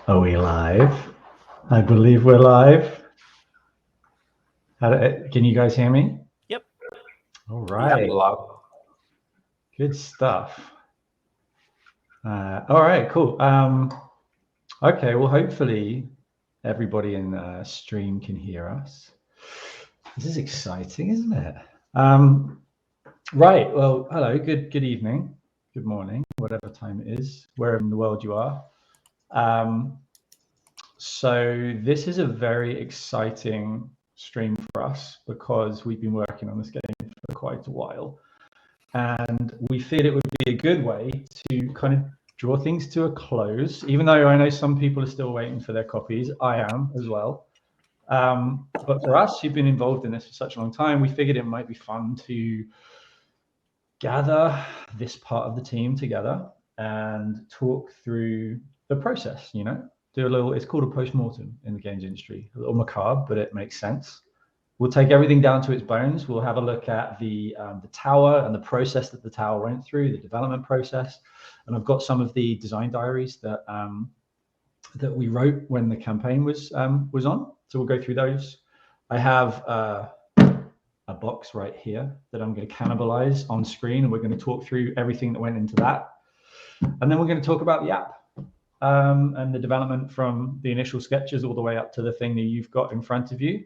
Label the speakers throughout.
Speaker 1: Are we live? I believe we're live. Can you guys hear me?
Speaker 2: Yep.
Speaker 1: All right.
Speaker 3: Yeah,
Speaker 1: good stuff. All right, cool. Okay, well, hopefully everybody in the stream can hear us. This is exciting, isn't it? Right, well, hello, good evening, good morning, whatever time it is, wherever in the world you are. So this is a very exciting stream for us because we've been working on this game for quite a while, and we feel it would be a good way to kind of draw things to a close, even though I know some people are still waiting for their copies. I am as well. But for us who've been involved in this for such a long time, we figured it might be fun to gather this part of the team together and talk through the process, you know, do a little, it's called a post-mortem in the games industry, a little macabre, but it makes sense. We'll take everything down to its bones. We'll have a look at the tower and the process that the tower went through, the development process. And I've got some of the design diaries that that we wrote when the campaign was on. So we'll go through those. I have a box right here that I'm going to cannibalize on screen, and we're going to talk through everything that went into that. And then we're going to talk about the app and the development from the initial sketches all the way up to the thing that you've got in front of you.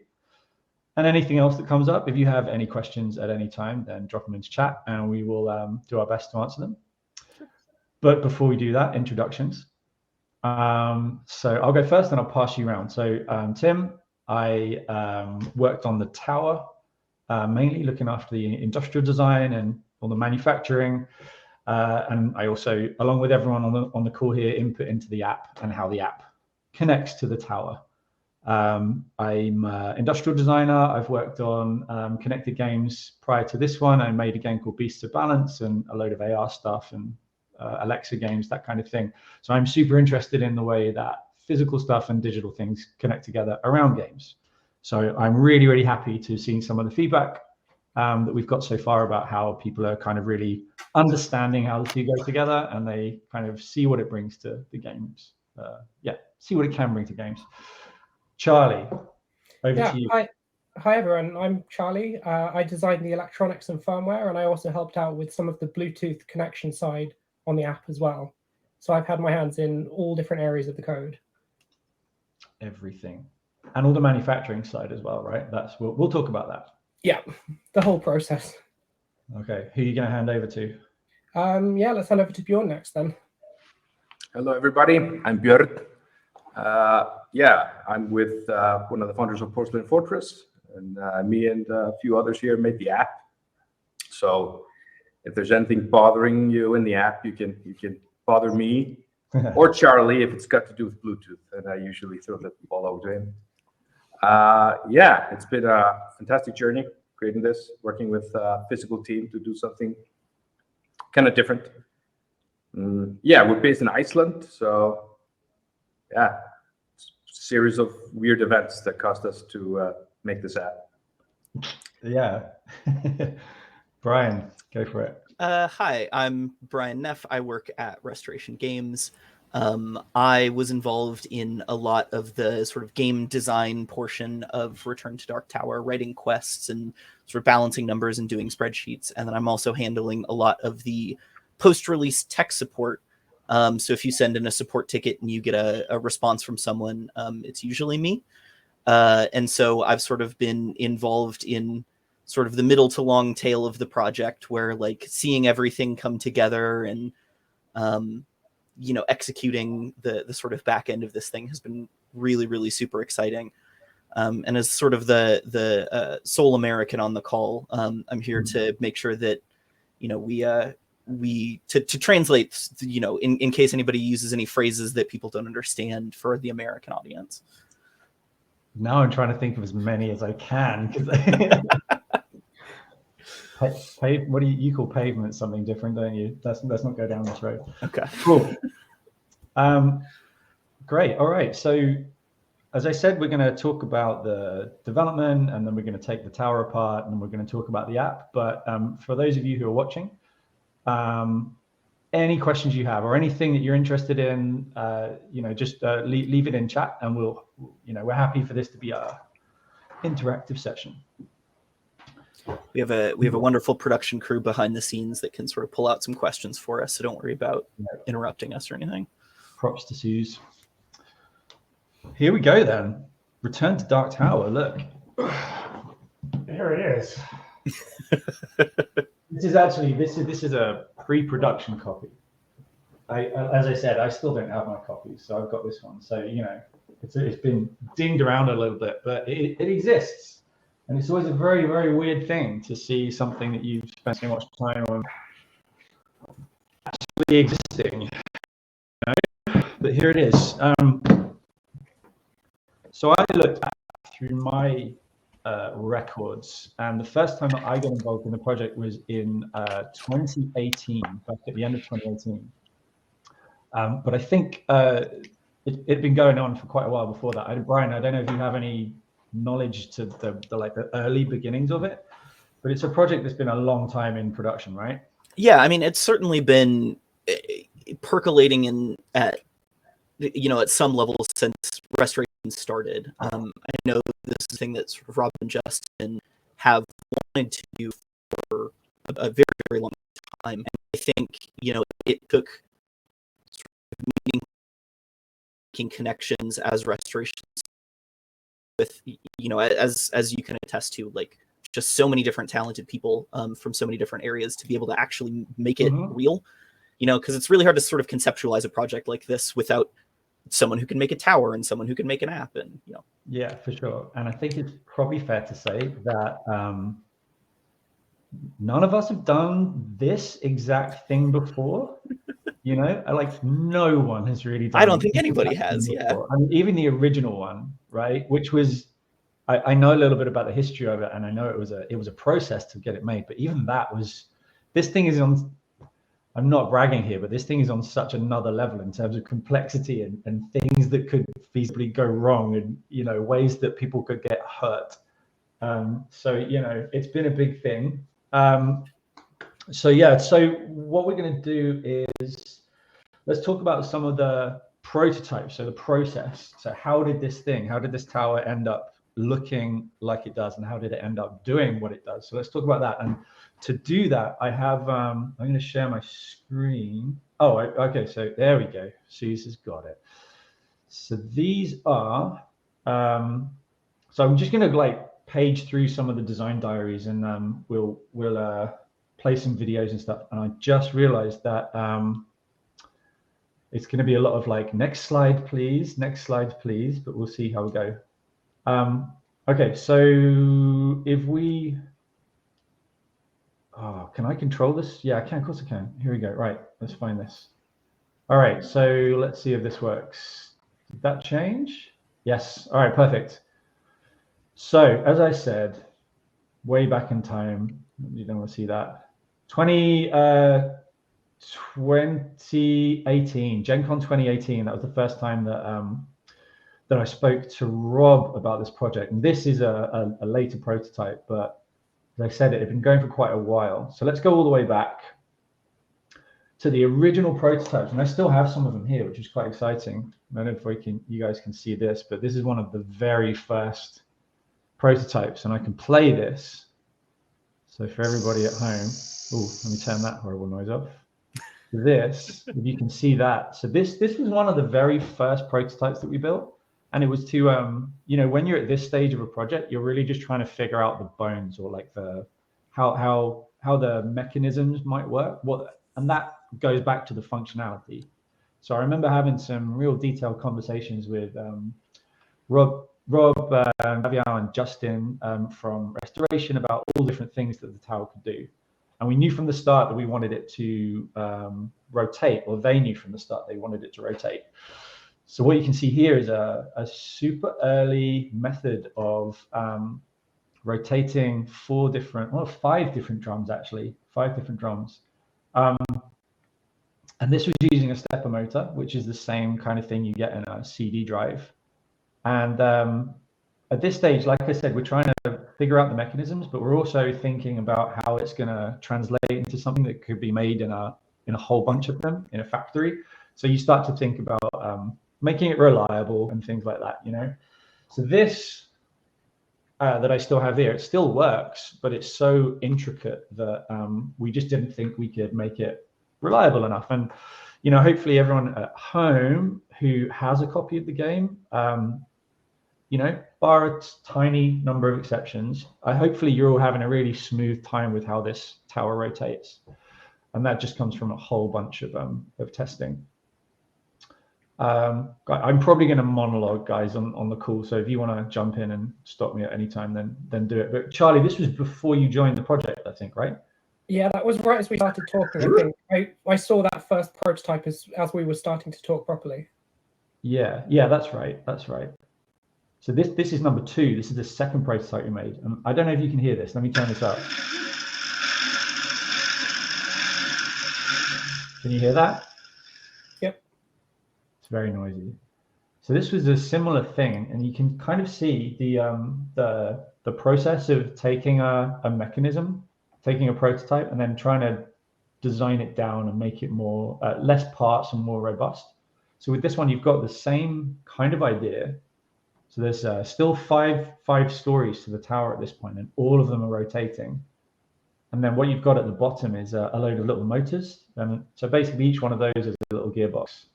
Speaker 1: And anything else that comes up, if you have any questions at any time, then drop them into chat and we will do our best to answer them. But before we do that, introductions. So I'll go first and I'll pass you around. So Tim, I worked on the tower, mainly looking after the industrial design and all the manufacturing. And I also, along with everyone on the call here, input into the app and how the app connects to the tower. I'm an industrial designer. I've worked on connected games prior to this one. I made a game called Beasts of Balance and a load of AR stuff and Alexa games, that kind of thing. So I'm super interested in the way that physical stuff and digital things connect together around games. So I'm really, really happy to see some of the feedback that we've got so far about how people are kind of really understanding how the two go together and they kind of see what it brings to the games. See what it can bring to games. Charlie, over to you.
Speaker 4: Hi everyone, I'm Charlie. I designed the electronics and firmware, and I also helped out with some of the Bluetooth connection side on the app as well. So I've had my hands in all different areas of the code. Everything.
Speaker 1: And all the manufacturing side as well, right? We'll talk about that.
Speaker 4: Yeah, the whole process.
Speaker 1: Okay, who are you going to hand over to?
Speaker 4: Let's hand over to Bjorn next then.
Speaker 3: Hello everybody, I'm Björn. I'm with one of the founders of Porcelain Fortress, and me and a few others here made the app. So if there's anything bothering you in the app, you can bother me or Charlie if it's got to do with Bluetooth, and I usually throw the ball over to him. It's been a fantastic journey creating this, working with a physical team to do something kind of different. We're based in Iceland, so series of weird events that caused us to make this app.
Speaker 1: Yeah. Brian, go for it.
Speaker 2: Hi, I'm Brian Neff. I work at Restoration Games. I was involved in a lot of the sort of game design portion of Return to Dark Tower, writing quests and sort of balancing numbers and doing spreadsheets. And then I'm also handling a lot of the post-release tech support. So if you send in a support ticket and you get a response from someone, it's usually me. And so I've sort of been involved in sort of the middle to long tail of the project, where like seeing everything come together and, executing the sort of back end of this thing has been really, really super exciting. And as sort of the sole American on the call, I'm here to make sure that, we translate, in case anybody uses any phrases that people don't understand for the American audience.
Speaker 1: Now I'm trying to think of as many as I can. What do you call pavement something different, don't you? Let's not go down this road.
Speaker 2: Okay.
Speaker 1: Cool. Great. All right. So as I said, we're going to talk about the development, and then we're going to take the tower apart, and we're going to talk about the app. But for those of you who are watching, any questions you have or anything that you're interested in, just leave it in chat, and we're happy for this to be a interactive session.
Speaker 2: We have a wonderful production crew behind the scenes that can sort of pull out some questions for us, so don't worry about interrupting us or anything.
Speaker 1: Props to Suze. Here we go then. Return to Dark Tower. Look, here it is. This is a pre-production copy. As I said, I still don't have my copies, so I've got this one. So it's been dinged around a little bit, but it exists, and it's always a very, very weird thing to see something that you've spent so much time on actually existing. But here it is. So I looked back through my records, and the first time that I got involved in the project was in 2018, back at the end of 2018. But I think it'd been going on for quite a while before that. Brian, I don't know if you have any knowledge to the early beginnings of it, but it's a project that's been a long time in production, right?
Speaker 2: Yeah, I mean, it's certainly been percolating at some level since Restoration started. I know this is a thing that sort of Rob and Justin have wanted to do for a very, very long time. And I think, it took sort of making connections as Restoration with, as you can attest to, like, just so many different talented people from so many different areas to be able to actually make it real, because it's really hard to sort of conceptualize a project like this without someone who can make a tower and someone who can make an app, and
Speaker 1: Yeah, for sure. And I think it's probably fair to say that none of us have done this exact thing before. Like no one has really done.
Speaker 2: I don't think anybody has.
Speaker 1: Before.
Speaker 2: Yeah,
Speaker 1: I mean, even the original one, right? Which was, I know a little bit about the history of it, and I know it was a process to get it made. But even that was, this thing is on. I'm not bragging here, but this thing is on such another level in terms of complexity and things that could feasibly go wrong, and ways that people could get hurt. So it's been a big thing. So what we're going to do is let's talk about some of the prototypes. So the process. So how did this tower end up looking like it does, and how did it end up doing what it does? So let's talk about that. And to do that, I have, I'm going to share my screen. Oh, okay. So there we go. Suze has got it. So these are, so I'm just going to page through some of the design diaries, and we'll play some videos and stuff. And I just realized that it's going to be a lot of next slide, please, but we'll see how we go. Okay, so if we, can I control this? Yeah, I can, of course I can. Here we go. Right, let's find this. All right, so let's see if this works. Did that change? Yes. All right, perfect. So as I said, way back in time, you don't want to see that. 2018, Gen Con 2018, that was the first time that I spoke to Rob about this project. And this is a later prototype, but as I said, it had been going for quite a while. So let's go all the way back to the original prototypes. And I still have some of them here, which is quite exciting. I don't know if you guys can see this, but this is one of the very first prototypes, and I can play this. So for everybody at home, let me turn that horrible noise off. This, if you can see that. So this was one of the very first prototypes that we built. And it was to, when you're at this stage of a project, you're really just trying to figure out the bones, or how the mechanisms might work. And that goes back to the functionality. So I remember having some real detailed conversations with Rob, Javier, and Justin from Restoration about all different things that the tower could do. And we knew from the start that we wanted it to rotate, or they knew from the start they wanted it to rotate. So what you can see here is a super early method of rotating 5 different drums, actually, 5 different drums. And this was using a stepper motor, which is the same kind of thing you get in a CD drive. And at this stage, like I said, we're trying to figure out the mechanisms, but we're also thinking about how it's going to translate into something that could be made in a in a whole bunch of them in a factory. So you start to think about making it reliable and things like that, you know. So this that I still have here, it still works, but it's so intricate that we just didn't think we could make it reliable enough. And, you know, hopefully everyone at home who has a copy of the game, you know, bar a tiny number of exceptions, hopefully you're all having a really smooth time with how this tower rotates. And that just comes from a whole bunch of testing. I'm probably going to monologue, guys, on the call. So if you want to jump in and stop me at any time, then do it. But Charlie, this was before you joined the project, I think, right?
Speaker 4: Yeah, that was right as we started talking. I think I saw that first prototype as we were starting to talk properly.
Speaker 1: Yeah, that's right. That's right. So this is number 2. This is the second prototype we made. And I don't know if you can hear this. Let me turn this up. Can you hear that?
Speaker 4: Yep.
Speaker 1: It's very noisy. So this was a similar thing, and you can kind of see the process of taking a mechanism, taking a prototype, and then trying to design it down and make it more less parts and more robust. So with this one, you've got the same kind of idea. So there's still five stories to the tower at this point, and all of them are rotating. And then what you've got at the bottom is a load of little motors. And so basically each one of those is a little gearbox.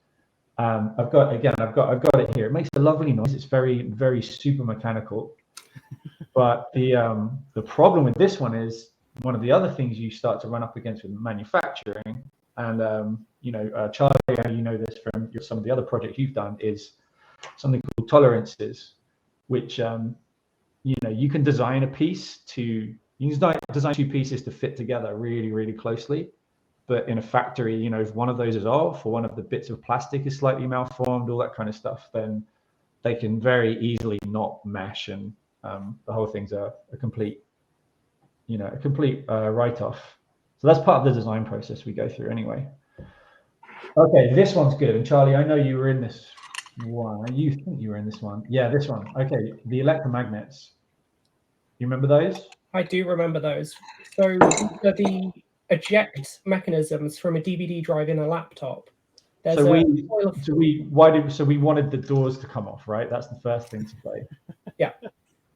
Speaker 1: I've got it here. It makes a lovely noise. It's very, very super mechanical. But the problem with this one is one of the other things you start to run up against with manufacturing, and you know, Charlie, you know this from some of the other projects you've done, is something called tolerances, which you know, you can design a piece to design 2 pieces to fit together really, really closely. But in a factory, you know, if one of those is off or one of the bits of plastic is slightly malformed, all that kind of stuff, then they can very easily not mesh, and the whole thing's a complete write-off. So that's part of the design process we go through anyway. Okay, this one's good. And Charlie, I know you were in this one. You think you were in this one? Yeah, this one. Okay, the electromagnets. You remember those?
Speaker 4: I do remember those. So the eject mechanisms from a DVD drive in a laptop.
Speaker 1: So we wanted the doors to come off, right? That's the first thing to say.
Speaker 4: Yeah.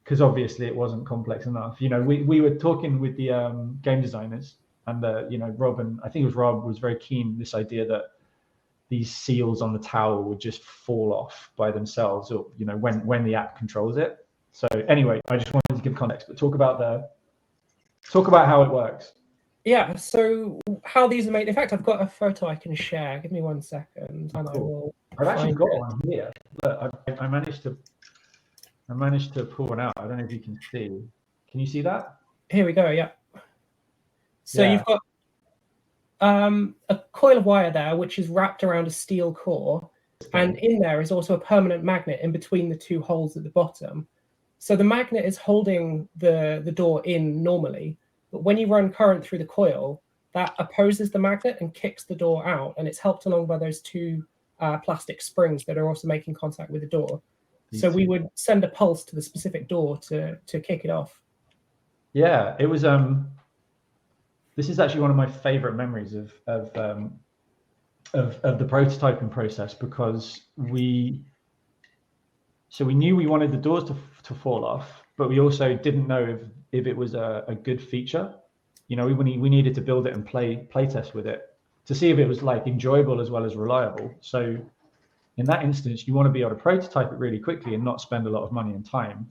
Speaker 1: Because obviously it wasn't complex enough. You know, we were talking with the game designers, and you know, I think it was Rob, was very keen this idea that these seals on the tower would just fall off by themselves, or you know, when the app controls it. So anyway, I just wanted to give context, but talk about how it works.
Speaker 4: Yeah, so how these are made. In fact, I've got a photo I can share. Give me 1 second, and
Speaker 1: cool. I've actually got one here. Look, I managed to pull one out. I don't know if you can see. Can you see that?
Speaker 4: Here we go. Yeah. So you've got a coil of wire there, which is wrapped around a steel core, and in there is also a permanent magnet in between the 2 holes at the bottom. So the magnet is holding the door in normally, but when you run current through the coil, that opposes the magnet and kicks the door out, and it's helped along by those 2 plastic springs that are also making contact with the door. So we would send a pulse to the specific door to kick it off.
Speaker 1: Yeah, it was. This is actually one of my favorite memories of the prototyping process, because we knew we wanted the doors to fall off, but we also didn't know if it was a good feature. You know, we needed to build it and play test with it to see if it was like enjoyable as well as reliable. So in that instance, you want to be able to prototype it really quickly and not spend a lot of money and time.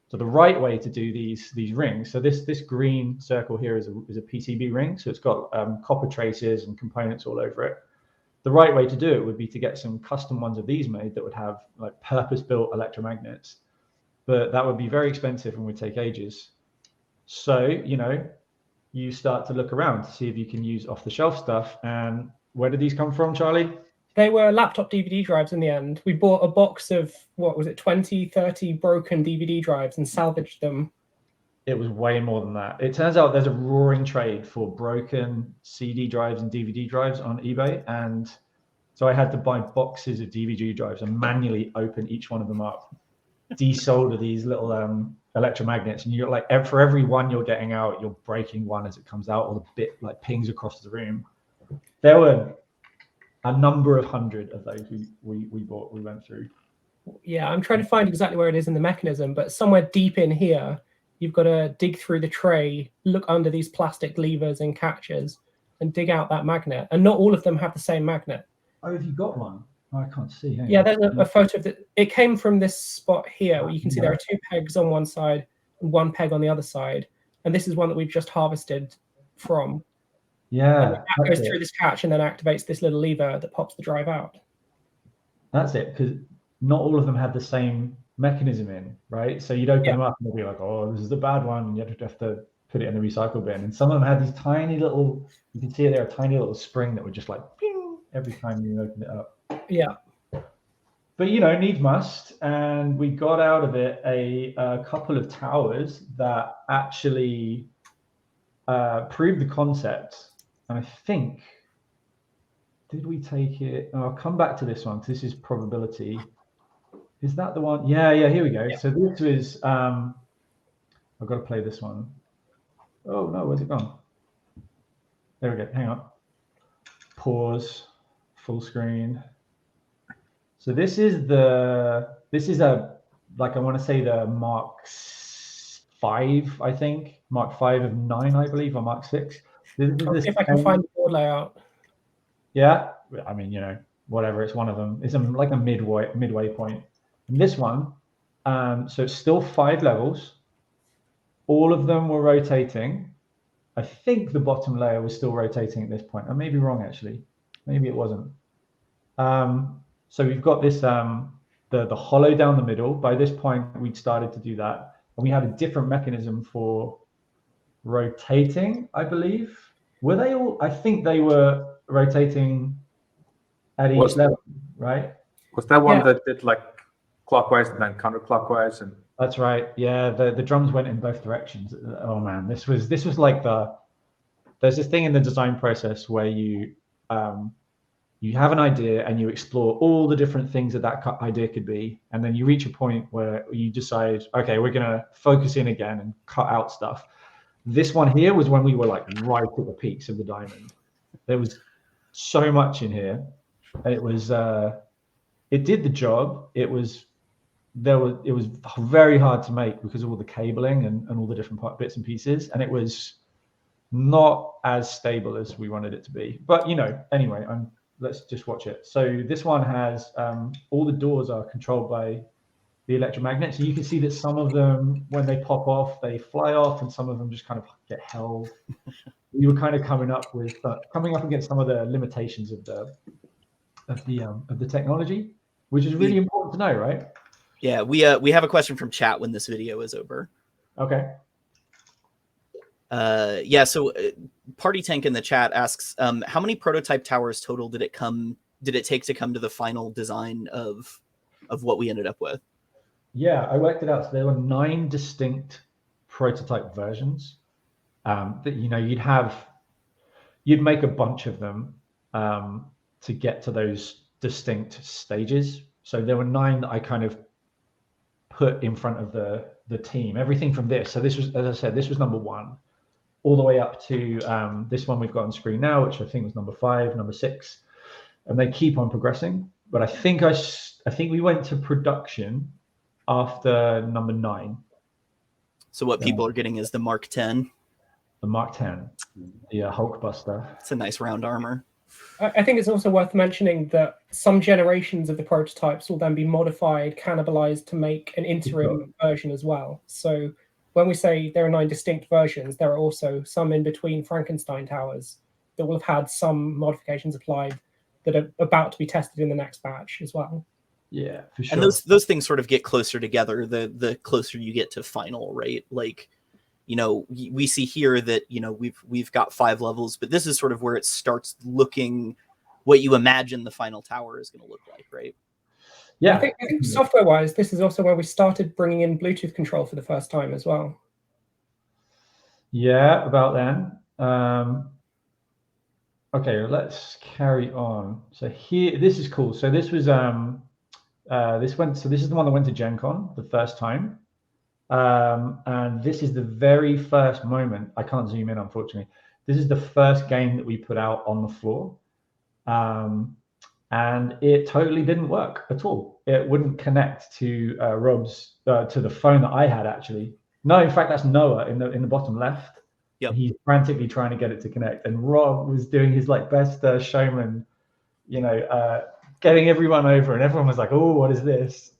Speaker 1: So the right way to do these rings, so this green circle here is a PCB ring, so it's got copper traces and components all over it. The right way to do it would be to get some custom ones of these made that would have like purpose-built electromagnets, but that would be very expensive and would take ages. So, you know, you start to look around to see if you can use off-the-shelf stuff. And where did these come from, Charlie?
Speaker 4: They were laptop DVD drives in the end. We bought a box of, 20, 30 broken DVD drives and salvaged them.
Speaker 1: It was way more than that. It turns out there's a roaring trade for broken CD drives and DVD drives on eBay. And so I had to buy boxes of DVD drives and manually open each one of them up, desolder these little electromagnets. And you're like, for every one you're getting out, you're breaking one as it comes out, or the bit like pings across the room. there were a number of hundred of those we went through.
Speaker 4: Yeah, I'm trying to find exactly where it is in the mechanism, but somewhere deep in here, you've got to dig through the tray, look under these plastic levers and catches, and dig out that magnet. And not all of them have the same magnet.
Speaker 1: Oh, have you got one? Oh, I can't see. Hang
Speaker 4: Yeah,
Speaker 1: on.
Speaker 4: there's a photo of it. It came from this spot here, where you can see there are 2 pegs on one side and 1 peg on the other side. And this is one that we've just harvested from.
Speaker 1: Yeah,
Speaker 4: and that goes through this catch and then activates this little lever that pops the drive out.
Speaker 1: That's it, because not all of them had the same mechanism in, right? So you'd open them up and they'd be like, oh, this is the bad one. And you'd have to put it in the recycle bin. And some of them had these tiny little, you can see there, a tiny little spring that would just like, ping, every time you open it up.
Speaker 4: Yeah.
Speaker 1: But, you know, needs must. And we got out of it a couple of towers that actually proved the concept. And I think, did we take it? Oh, I'll come back to this one, because this is probability. Is that the one? Yeah, here we go. Yeah. So this is, I've got to play this one. Oh no, where's it gone? There we go, hang on. Pause, full screen. So this is like, I want to say the Mark 5, I think. Mark 5 of 9, I believe, or Mark 6.
Speaker 4: I'll see if I can find the board layout.
Speaker 1: Yeah, I mean, you know, whatever, it's one of them. It's like a midway point. And this one, so it's still 5 levels. All of them were rotating. I think the bottom layer was still rotating at this point. I may be wrong, actually. Maybe it wasn't. So we've got this, the hollow down the middle. By this point, we'd started to do that. And we had a different mechanism for rotating, I believe. Were they all? I think they were rotating at each level, right?
Speaker 3: Was that one that did like clockwise and then counterclockwise? And
Speaker 1: that's right. Yeah, the drums went in both directions. Oh man, this was like there's this thing in the design process where you have an idea and you explore all the different things that idea could be, and then you reach a point where you decide, okay, we're gonna focus in again and cut out stuff. This one here was when we were like right at the peaks of the diamond. There was so much in here. It was it did the job. It was very hard to make because of all the cabling and all the different bits and pieces, and it was not as stable as we wanted it to be. But you know, anyway, let's just watch it. So this one has all the doors are controlled by the electromagnet. So you can see that some of them, when they pop off, they fly off, and some of them just kind of get held. We were kind of coming up against some of the limitations of the technology, which is really important to know, right?
Speaker 2: Yeah, we have a question from chat when this video is over.
Speaker 1: Okay.
Speaker 2: Yeah, so Party Tank in the chat asks, how many prototype towers total did it take to come to the final design of what we ended up with?
Speaker 1: Yeah, I worked it out. So there were 9 distinct prototype versions. That, you know, you'd make a bunch of them to get to those distinct stages. So there were 9 that I kind of put in front of the team. Everything from this. So this was, as I said, this was number 1, all the way up to this one we've got on screen now, which I think was number 5, number 6, and they keep on progressing. But I think we went to production after number 9.
Speaker 2: So what people are getting is the Mark 10.
Speaker 1: The Mark 10, the Hulkbuster.
Speaker 2: It's a nice round armor.
Speaker 4: I think it's also worth mentioning that some generations of the prototypes will then be modified, cannibalized to make an interim version as well. So when we say there are 9 distinct versions, there are also some in between Frankenstein towers that will have had some modifications applied that are about to be tested in the next batch as well.
Speaker 1: Yeah, for sure.
Speaker 2: And those things sort of get closer together the closer you get to final, right? Like, you know, we see here that, you know, we've got 5 levels, but this is sort of where it starts looking what you imagine the final tower is going to look like, right?
Speaker 1: Yeah.
Speaker 4: I think software-wise, this is also where we started bringing in Bluetooth control for the first time as well.
Speaker 1: Yeah, about then. Okay, let's carry on. So here, this is cool. So this was this is the one that went to Gen Con the first time. And this is the very first moment. I can't zoom in, unfortunately. This is the first game that we put out on the floor. And it totally didn't work at all. It wouldn't connect to Rob's to the phone that I had actually. No, in fact, that's Noah in the bottom left.
Speaker 2: Yep.
Speaker 1: He's frantically trying to get it to connect, and Rob was doing his like best showman, getting everyone over, and everyone was like, "Oh, what is this?"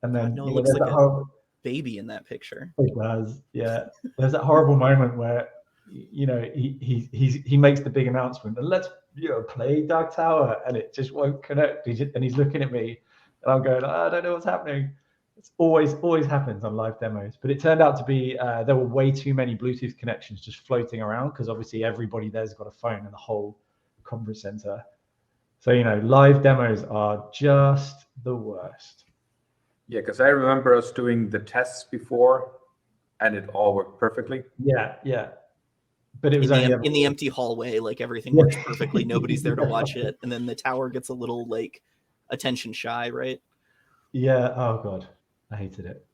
Speaker 1: And then
Speaker 2: Noah looks like a baby in that picture.
Speaker 1: It does, yeah. There's that horrible moment where he makes the big announcement, and let's play Dark Tower, and it just won't connect. And he's looking at me, and I'm going, I don't know what's happening. It's always happens on live demos. But it turned out to be there were way too many Bluetooth connections just floating around, because obviously everybody there's got a phone in the whole conference center. So live demos are just the worst.
Speaker 3: Yeah, because I remember us doing the tests before, and it all worked perfectly.
Speaker 1: Yeah. But it was
Speaker 2: in the empty hallway, like everything works perfectly. Nobody's there to watch it, and then the tower gets a little like attention shy, right?
Speaker 1: Yeah. Oh god, I hated it.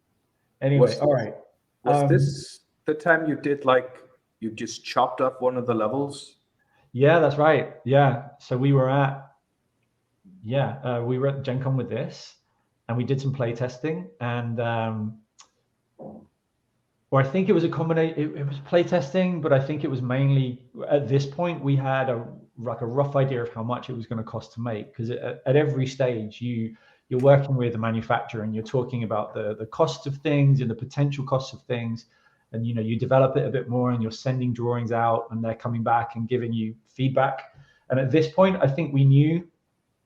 Speaker 1: Anyway, all right.
Speaker 3: Was this the time you did you just chopped up one of the levels?
Speaker 1: Yeah, that's right. Yeah. So we were at Gen Con with this, and we did some play testing, and or I think it was a combination. It was play testing, but I think it was mainly at this point we had a rough idea of how much it was going to cost to make, because at every stage you're working with a manufacturer and you're talking about the cost of things and the potential costs of things, and you develop it a bit more, and you're sending drawings out, and they're coming back and giving you feedback. And at this point, I think we knew,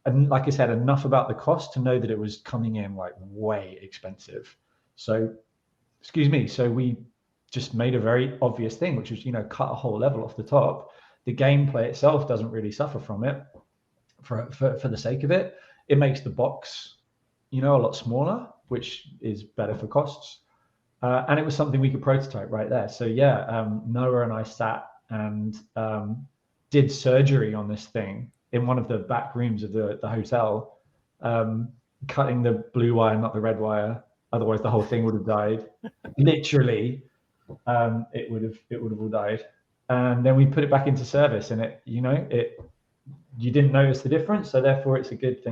Speaker 1: and like I said, enough about the cost to know that it was coming in like way expensive. So we just made a very obvious thing, which was, cut a whole level off the top. The gameplay itself doesn't really suffer from it for the sake of it. It makes the box, a lot smaller, which is better for costs. And it was something we could prototype right there. So Noah and I sat and did surgery on this thing in one of the back rooms of the hotel, cutting the blue wire, not the red wire. Otherwise, the whole thing would have died. Literally, it would have all died. And then we put it back into service, and you didn't notice the difference. So therefore, it's a good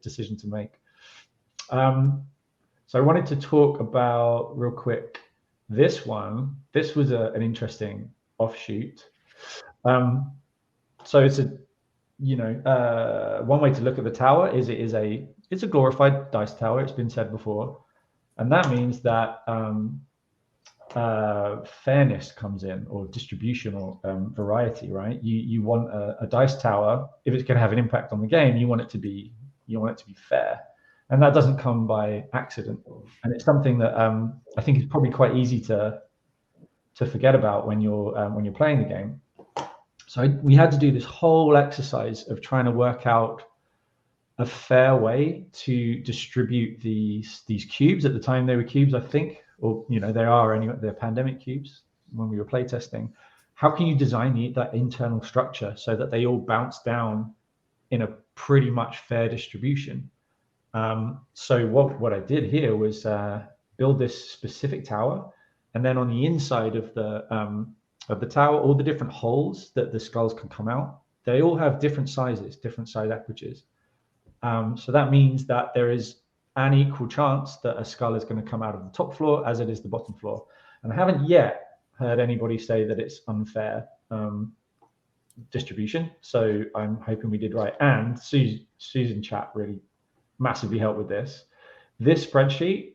Speaker 1: decision to make. So I wanted to talk about real quick this one. This was an interesting offshoot. So it's one way to look at the tower is it's a glorified dice tower. It's been said before, and that means that fairness comes in, or distribution, or variety, right? You want a dice tower, if it's going to have an impact on the game, you want it to be fair, and that doesn't come by accident. And it's something that I think is probably quite easy to forget about when you're playing the game. So we had to do this whole exercise of trying to work out a fair way to distribute these cubes. At the time they were cubes, I think, or they are anyway. They're pandemic cubes when we were playtesting. How can you design that internal structure so that they all bounce down in a pretty much fair distribution? So what I did here was build this specific tower, and then on the inside of the tower, all the different holes that the skulls can come out, they all have different sizes, different size apertures. So that means that there is an equal chance that a skull is going to come out of the top floor as it is the bottom floor. And I haven't yet heard anybody say that it's unfair distribution. So I'm hoping we did right. And Susan chat really massively helped with this. This spreadsheet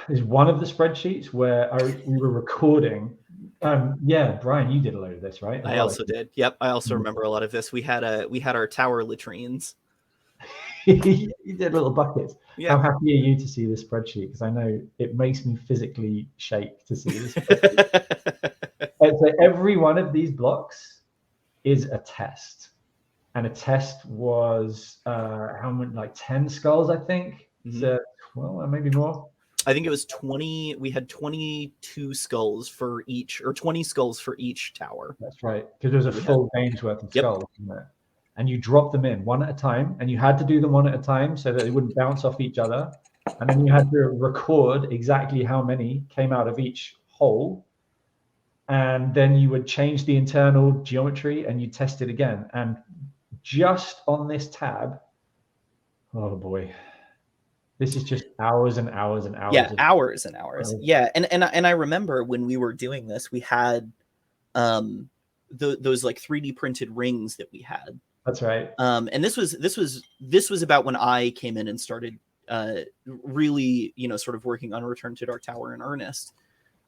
Speaker 1: is one of the spreadsheets where we were recording. Brian, you did a load of this, right?
Speaker 2: I also did. Yep, I also remember a lot of this. We had our tower latrines.
Speaker 1: You did little buckets.
Speaker 2: Yeah.
Speaker 1: How happy are you to see this spreadsheet? Because I know it makes me physically shake to see this spreadsheet. And so every one of these blocks is a test, and a test was how many? Like 10 skulls, I think.
Speaker 2: Mm-hmm.
Speaker 1: So, well, maybe more.
Speaker 2: I think it was 20. We had 22 skulls for each, or 20 skulls for each tower.
Speaker 1: That's right, because there was a full game's worth of skulls, wasn't it? And you drop them in one at a time, and you had to do them one at a time so that they wouldn't bounce off each other. And then you had to record exactly how many came out of each hole. and then you would change the internal geometry and you test it again. And just on this tab, oh boy, this is just hours and hours and hours.
Speaker 2: Yeah, hours and hours. Yeah, and I remember when we were doing this, we had those like 3D printed rings that we had.
Speaker 1: That's right.
Speaker 2: And this was about when I came in and started really, sort of working on Return to Dark Tower in earnest.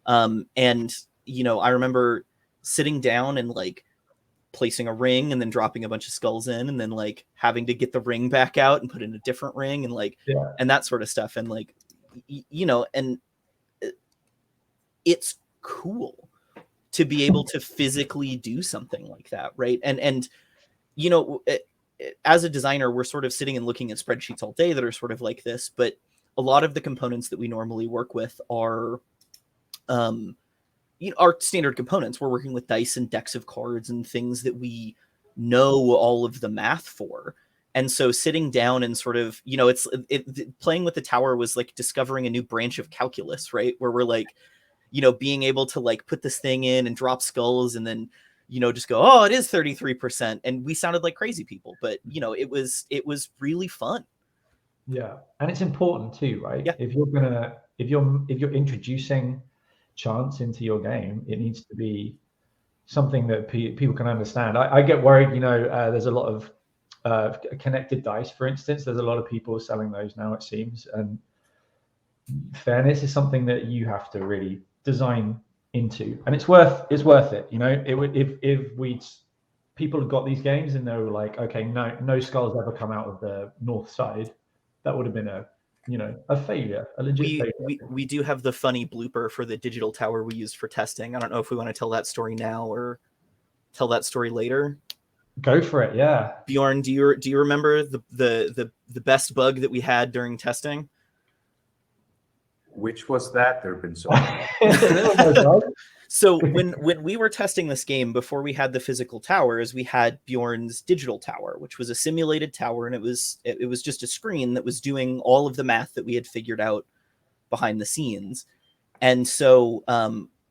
Speaker 2: And I remember sitting down and like placing a ring and then dropping a bunch of skulls in and then like having to get the ring back out and put in a different ring and like and that sort of stuff. And like and it's cool to be able to physically do something like that, right? And as a designer, we're sort of sitting and looking at spreadsheets all day that are sort of like this, but a lot of the components that we normally work with are our standard components. We're working with dice and decks of cards and things that we know all of the math for. And so sitting down and sort of, playing with the tower was like discovering a new branch of calculus, right? Where we're like, being able to like put this thing in and drop skulls and then, just go, oh, it is 33%. And we sounded like crazy people, but it was really fun.
Speaker 1: Yeah. And it's important too, right?
Speaker 2: Yeah.
Speaker 1: If you're introducing chance into your game, it needs to be something that people can understand. I get worried, there's a lot of connected dice, for instance. There's a lot of people selling those now, it seems. And fairness is something that you have to really design into, and it's worth it. It would if people had got these games and they were like, okay, no skulls ever come out of the north side, that would have been a failure, a legit failure.
Speaker 2: We do have the funny blooper for the digital tower we used for testing. I don't know if we want to tell that story now or tell that story later.
Speaker 1: Go for it. Yeah.
Speaker 2: Bjorn, do you remember the best bug that we had during testing?
Speaker 3: Which was that? There have been so many.
Speaker 2: So when we were testing this game before we had the physical towers, we had Bjorn's digital tower, which was a simulated tower, and it was just a screen that was doing all of the math that we had figured out behind the scenes. And so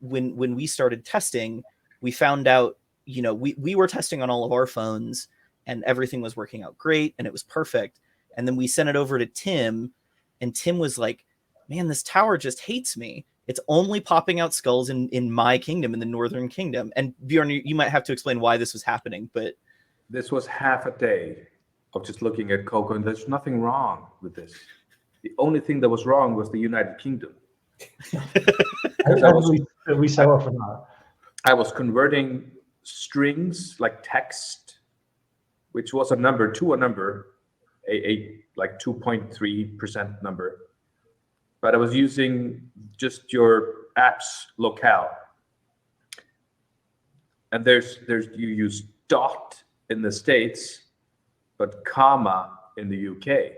Speaker 2: when we started testing, we found out, we were testing on all of our phones and everything was working out great and it was perfect. And then we sent it over to Tim, and Tim was like, man, this tower just hates me. It's only popping out skulls in my kingdom, in the Northern Kingdom. And Bjorn, you might have to explain why this was happening, but
Speaker 3: this was half a day of just looking at Coco, and there's nothing wrong with this. The only thing that was wrong was the United Kingdom.
Speaker 1: We so often are.
Speaker 3: I was converting strings like text, which was a number to a number, a like 2.3% number. But I was using just your app's locale. And you use dot in the States, but comma in the UK.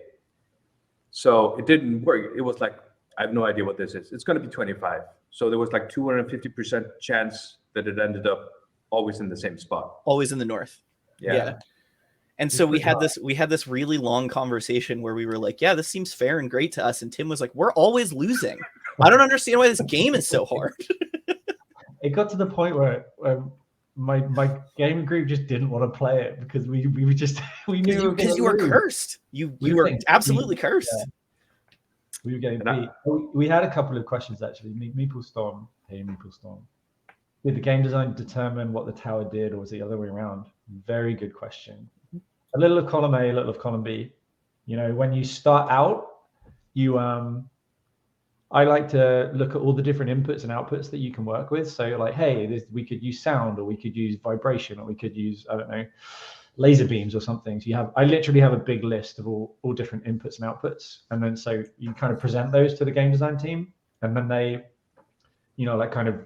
Speaker 3: So it didn't work. It was like, I have no idea what this is. It's going to be 25. So there was like 250% chance that it ended up always in the same spot.
Speaker 2: Always in the north. Yeah. And so we had this really long conversation where we were like, yeah, this seems fair and great to us. And Tim was like, we're always losing. I don't understand why this game is so hard.
Speaker 1: It got to the point where my game group just didn't want to play it because we knew
Speaker 2: because you were cursed. You were absolutely cursed.
Speaker 1: Yeah. We were getting beat. We had a couple of questions actually. Meeple Storm. Hey, Meeple Storm. Did the game design determine what the tower did, or was it the other way around? Very good question. A little of column A, a little of column B. When you start out, I like to look at all the different inputs and outputs that you can work with. So like, hey, we could use sound, or we could use vibration, or we could use, I don't know, laser beams or something. So I literally have a big list of all different inputs and outputs. And then so you kind of present those to the game design team, and then they, like kind of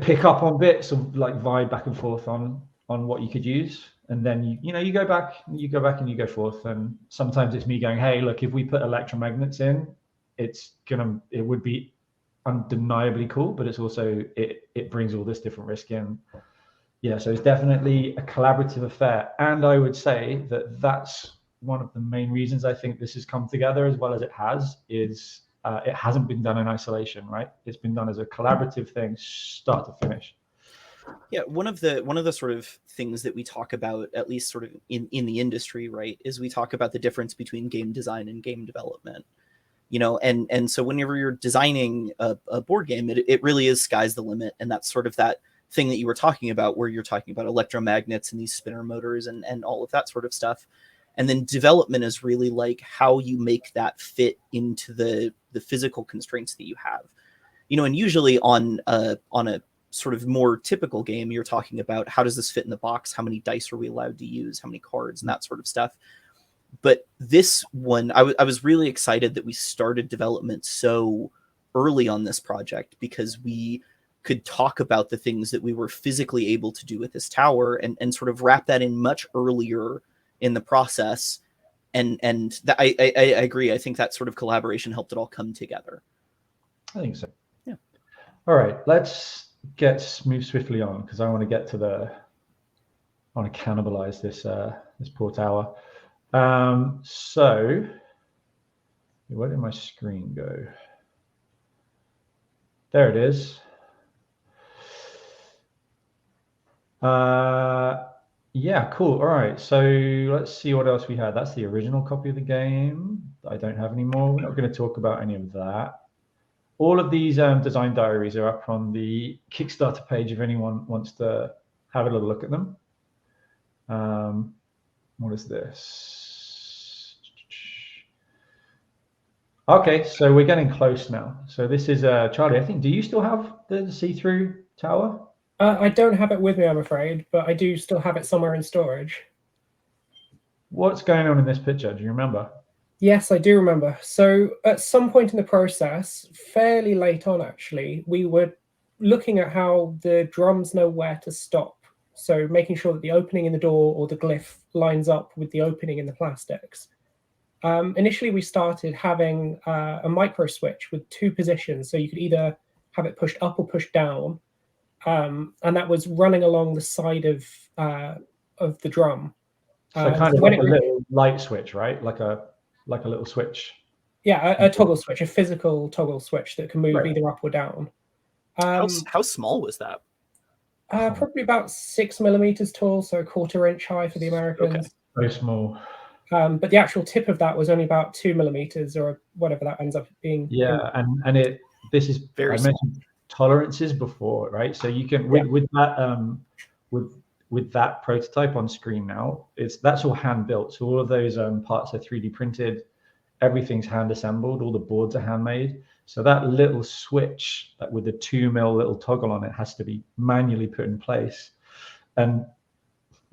Speaker 1: pick up on bits of like vibe back and forth on what you could use. And then you go back and you go forth. And sometimes it's me going, hey, look, if we put electromagnets in, it would be undeniably cool, but it's also it brings all this different risk in. Yeah, so it's definitely a collaborative affair. And I would say that that's one of the main reasons I think this has come together as well as it has, is it hasn't been done in isolation, right? It's been done as a collaborative thing, start to finish.
Speaker 2: Yeah, one of the sort of things that we talk about, at least sort of in the industry, right, is we talk about the difference between game design and game development. And so whenever you're designing a board game, it really is sky's the limit, and that's sort of that thing that you were talking about, where you're talking about electromagnets and these spinner motors and all of that sort of stuff. And then development is really like how you make that fit into the physical constraints that you have. And usually on a sort of more typical game, you're talking about how does this fit in the box? How many dice are we allowed to use? How many cards and that sort of stuff. But this one, I was really excited that we started development so early on this project, because we could talk about the things that we were physically able to do with this tower and sort of wrap that in much earlier in the process. And I agree. I think that sort of collaboration helped it all come together.
Speaker 1: I think so.
Speaker 2: Yeah.
Speaker 1: All right, let's move swiftly on, because I want to get to I want to cannibalize this poor tower. So where did my screen go? There it is. Yeah, cool. All right, so let's see what else we had. That's the original copy of the game that I don't have anymore. We're not going to talk about any of that. All of these design diaries are up on the Kickstarter page if anyone wants to have a little look at them. What is this? Okay, so we're getting close now. So this is Charlie. I think, do you still have the see-through tower?
Speaker 4: I don't have it with me, I'm afraid, but I do still have it somewhere in storage.
Speaker 1: What's going on in this picture? Do you remember?
Speaker 4: Yes, I do remember. So at some point in the process, fairly late on actually, we were looking at how the drums know where to stop. So making sure that the opening in the door or the glyph lines up with the opening in the plastics. Initially, we started having a micro switch with two positions. So you could either have it pushed up or pushed down. And that was running along the side of the drum.
Speaker 1: So kind of like a little light switch, right? Like a little switch.
Speaker 4: Yeah, a toggle switch, a physical toggle switch that can move either up or down.
Speaker 2: How small was that?
Speaker 4: Probably about 6 millimeters tall, so a 1/4 inch high for the Americans.
Speaker 1: Okay. Very small.
Speaker 4: But the actual tip of that was only about 2 millimeters, or whatever that ends up being.
Speaker 1: Yeah, and this is
Speaker 2: very.
Speaker 1: I mentioned tolerances before, right? So you can with that with that prototype on screen now, that's all hand built. So all of those parts are 3D printed. Everything's hand assembled. All the boards are handmade. So that little switch with the 2 mil little toggle on it has to be manually put in place. And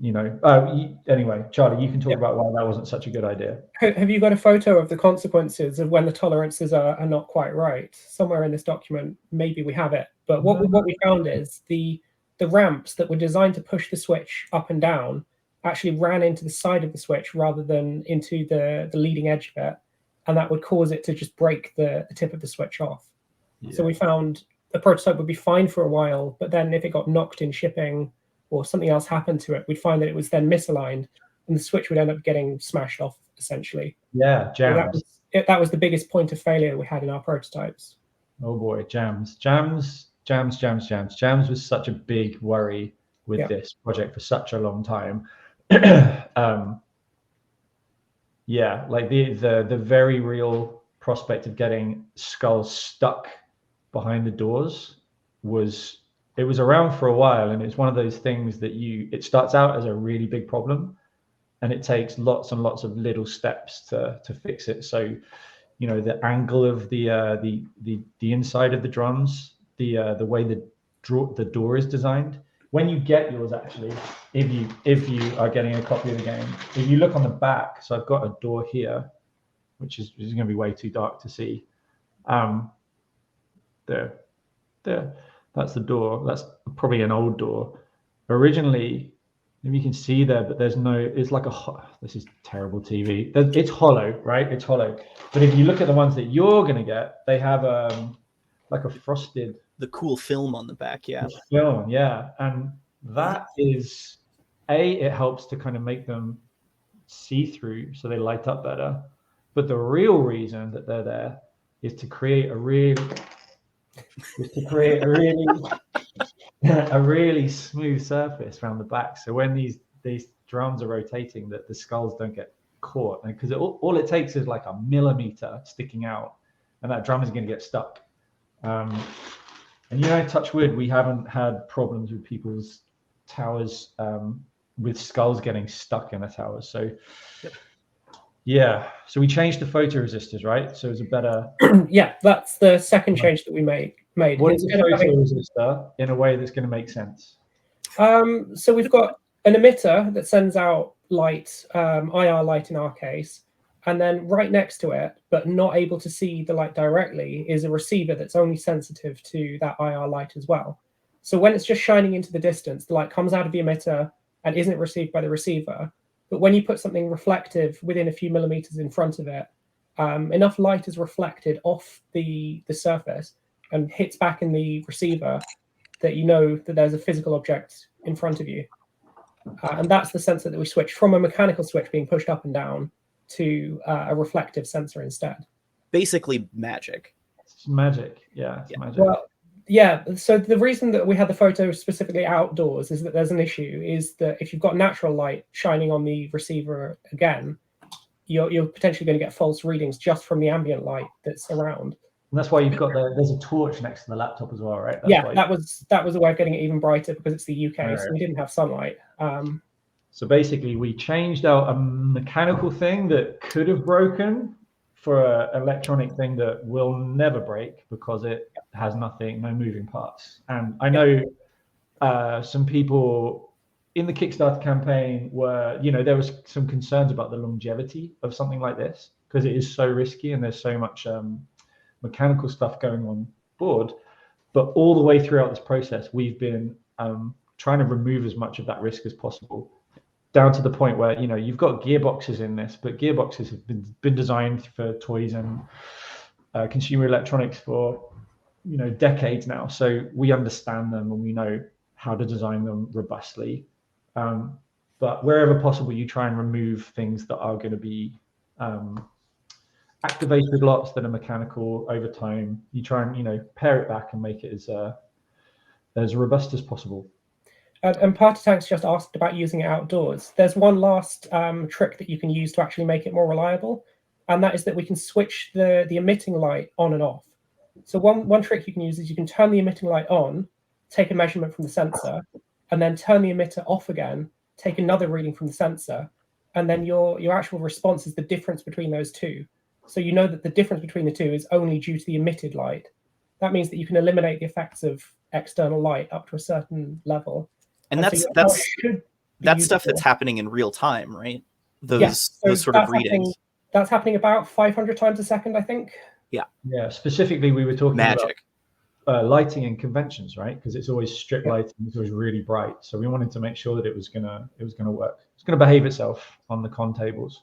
Speaker 1: anyway, Charlie, you can talk about why that wasn't such a good idea.
Speaker 4: Have you got a photo of the consequences of when the tolerances are not quite right? Somewhere in this document, maybe we have it. But what we found is the ramps that were designed to push the switch up and down actually ran into the side of the switch rather than into the leading edge of it. And that would cause it to just break the tip of the switch off. Yeah. So we found the prototype would be fine for a while, but then if it got knocked in shipping or something else happened to it, we'd find that it was then misaligned and the switch would end up getting smashed off, essentially.
Speaker 1: Yeah, jams.
Speaker 4: So that was the biggest point of failure we had in our prototypes.
Speaker 1: Oh boy, jams. Jams was such a big worry with this project for such a long time. Yeah, like the very real prospect of getting skulls stuck behind the doors was around for a while, and it's one of those things that it starts out as a really big problem, and it takes lots and lots of little steps to fix it. So, the angle of the inside of the drums, the way the door is designed. When you get yours, actually, if you are getting a copy of the game, if you look on the back, so I've got a door here, which is going to be way too dark to see. There, that's the door. That's probably an old door. Originally, if you can see there, but there's no. It's like this is terrible TV. It's hollow, right? It's hollow. But if you look at the ones that you're going to get, they have like a frosted.
Speaker 2: The cool film on the back,
Speaker 1: Film, yeah, and that is it helps to kind of make them see through, so they light up better. But the real reason that they're there is to create a really a really smooth surface around the back. So when these drums are rotating, that the skulls don't get caught, and because all it takes is like a millimeter sticking out, and that drum is going to get stuck. And touch wood, we haven't had problems with people's towers with skulls getting stuck in a tower. So yeah, so we changed the photo resistors, right? So it's a better.
Speaker 4: Yeah, that's the second change that we made.
Speaker 1: What is a photo resistor in a way that's going to make sense?
Speaker 4: So we've got an emitter that sends out light, IR light in our case, and then right next to it, but not able to see the light directly, is a receiver that's only sensitive to that IR light as well. So when it's just shining into the distance, the light comes out of the emitter and isn't received by the receiver. But when you put something reflective within a few millimeters in front of it, enough light is reflected off the surface and hits back in the receiver that you know that there's a physical object in front of you. And that's the sensor that we switched from a mechanical switch being pushed up and down to a reflective sensor instead.
Speaker 2: Basically magic.
Speaker 1: It's magic. Yeah, it's magic.
Speaker 4: Well, yeah, so the reason that we had the photo specifically outdoors is that there's an issue, is that if you've got natural light shining on the receiver again, you're potentially going to get false readings just from the ambient light that's around.
Speaker 1: And that's why you've got there's a torch next to the laptop as well, right?
Speaker 4: That's that was a way of getting it even brighter because it's the UK, so we didn't have sunlight.
Speaker 1: So basically, we changed out a mechanical thing that could have broken for an electronic thing that will never break because it has no moving parts. And I know some people in the Kickstarter campaign were, there was some concerns about the longevity of something like this because it is so risky and there's so much mechanical stuff going on board. But all the way throughout this process, we've been trying to remove as much of that risk as possible, down to the point where you've got gearboxes in this, but gearboxes have been designed for toys and consumer electronics for decades now. So we understand them and we know how to design them robustly. But wherever possible, you try and remove things that are going to be activated lots that are mechanical over time. You try and pare it back and make it as robust as possible.
Speaker 4: And Party Tanks just asked about using it outdoors. There's one last trick that you can use to actually make it more reliable, and that is that we can switch the emitting light on and off. So one trick you can use is you can turn the emitting light on, take a measurement from the sensor, and then turn the emitter off again, take another reading from the sensor, and then your actual response is the difference between those two. So you know that the difference between the two is only due to the emitted light. That means that you can eliminate the effects of external light up to a certain level.
Speaker 2: And that's stuff that's happening in real time, right? Those sort of readings.
Speaker 4: That's happening about 500 times a second, I think.
Speaker 1: Yeah. Specifically, we were talking
Speaker 2: magic
Speaker 1: about lighting and conventions, right? Because it's always strip lighting, it's always really bright. So we wanted to make sure that it was gonna work. It's gonna behave itself on the con tables.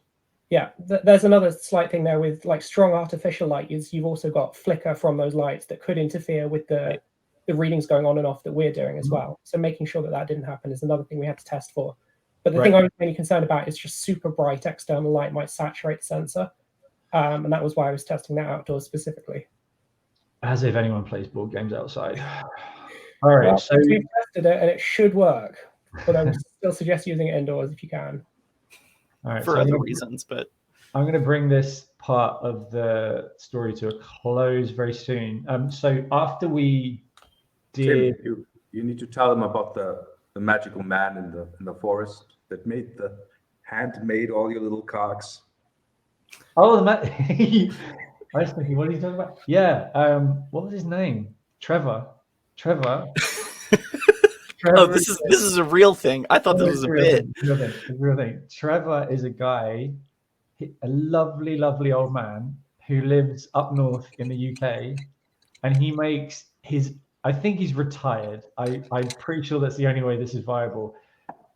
Speaker 4: Yeah, there's another slight thing there with like strong artificial light. Is you've also got flicker from those lights that could interfere with the readings going on and off that we're doing as well. So making sure that didn't happen is another thing we had to test for. But the thing I was mainly concerned about is just super bright external light might saturate the sensor. And that was why I was testing that outdoors specifically.
Speaker 1: As if anyone plays board games outside. All right.
Speaker 4: Well,
Speaker 1: so
Speaker 4: we've tested it and it should work. But I would still suggest using it indoors if you can.
Speaker 1: All right,
Speaker 2: for other reasons, but
Speaker 1: I'm going to bring this part of the story to a close very soon. So after we did,
Speaker 3: Tim, you need to tell them about the magical man in the forest that handmade all your little cogs.
Speaker 1: Oh, I was thinking, what are you talking about? Yeah, what was his name? Trevor.
Speaker 2: Oh, this is a real thing. I thought this was a bit.
Speaker 1: Real thing. Trevor is a guy, a lovely, lovely old man who lives up north in the UK, and he makes I think he's retired. I'm pretty sure that's the only way this is viable.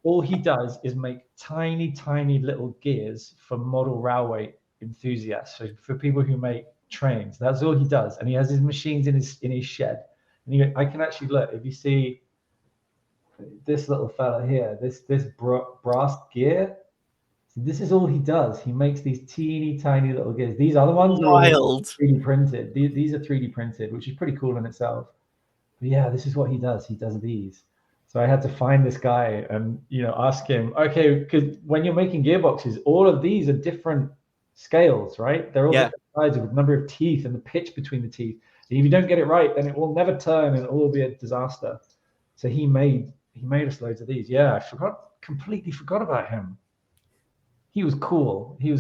Speaker 1: All he does is make tiny, tiny little gears for model railway enthusiasts. So for people who make trains, that's all he does. And he has his machines in his shed. And I can actually look, if you see this little fella here, this brass gear, it's This is all he does. He makes these teeny tiny little gears. These other ones are all
Speaker 2: Wild.
Speaker 1: 3D printed. These are 3D printed, which is pretty cool in itself. But yeah, this is what he does. He does these. So I had to find this guy and ask him, okay, because when you're making gearboxes, all of these are different scales, right? They're all different sides with the number of teeth and the pitch between the teeth. And if you don't get it right, then it will never turn and it will be a disaster. So he made us loads of these. Yeah, I completely forgot about him. He was cool. He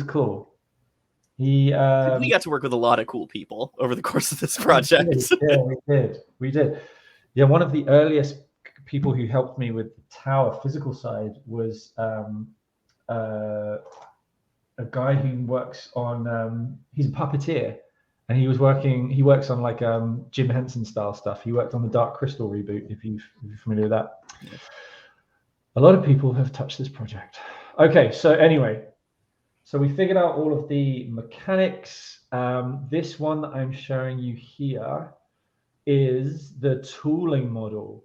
Speaker 2: We got to work with a lot of cool people over the course of this project.
Speaker 1: We did. Yeah, one of the earliest people who helped me with the tower physical side was a guy who works on he's a puppeteer, and he works on like Jim Henson style stuff. He worked on the Dark Crystal reboot, if you're familiar with that. Yeah. A lot of people have touched this project. Okay, so anyway, so we figured out all of the mechanics. This one that I'm showing you here is the tooling model.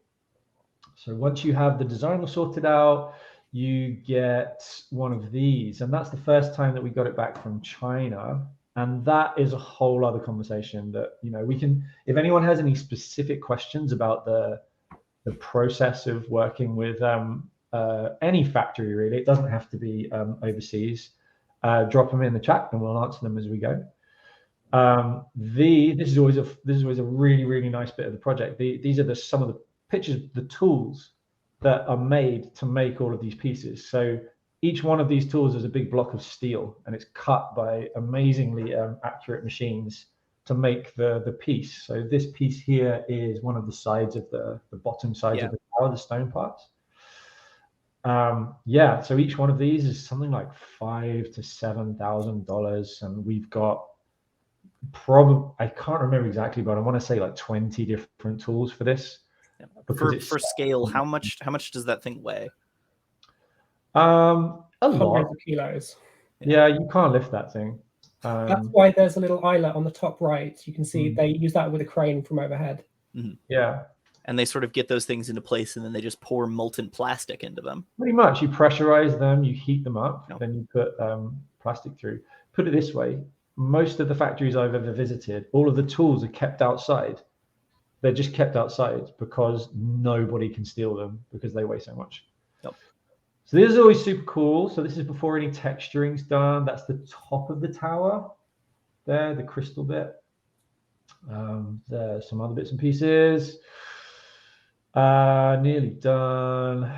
Speaker 1: So once you have the design all sorted out, you get one of these, and that's the first time that we got it back from China. And that is a whole other conversation that we can, if anyone has any specific questions about the process of working with any factory, really, it doesn't have to be overseas, drop them in the chat and we'll answer them as we go. This is always a really, really nice bit of the project. These are some of the pictures, the tools that are made to make all of these pieces. So each one of these tools is a big block of steel, and it's cut by amazingly accurate machines to make the piece. So this piece here is one of the sides of the bottom sides of the tower, the stone parts. So each one of these is something like $5,000 to $7,000, and we've got I can't remember exactly, but I want to say like 20 different tools for this.
Speaker 2: For scale, how much does that thing weigh?
Speaker 1: A lot
Speaker 4: of kilos.
Speaker 1: Yeah, you can't lift that thing.
Speaker 4: That's why there's a little eyelet on the top right. You can see they use that with a crane from overhead.
Speaker 2: Mm-hmm.
Speaker 1: Yeah.
Speaker 2: And they sort of get those things into place, and then they just pour molten plastic into them.
Speaker 1: Pretty much. You pressurize them, you heat them up, then you put plastic through. Put it this way, most of the factories I've ever visited, all of the tools are kept outside. They're just kept outside because nobody can steal them because they weigh so much.
Speaker 2: Yep.
Speaker 1: So this is always super cool. So this is before any texturing's done. That's the top of the tower there, the crystal bit. There's some other bits and pieces. Nearly done.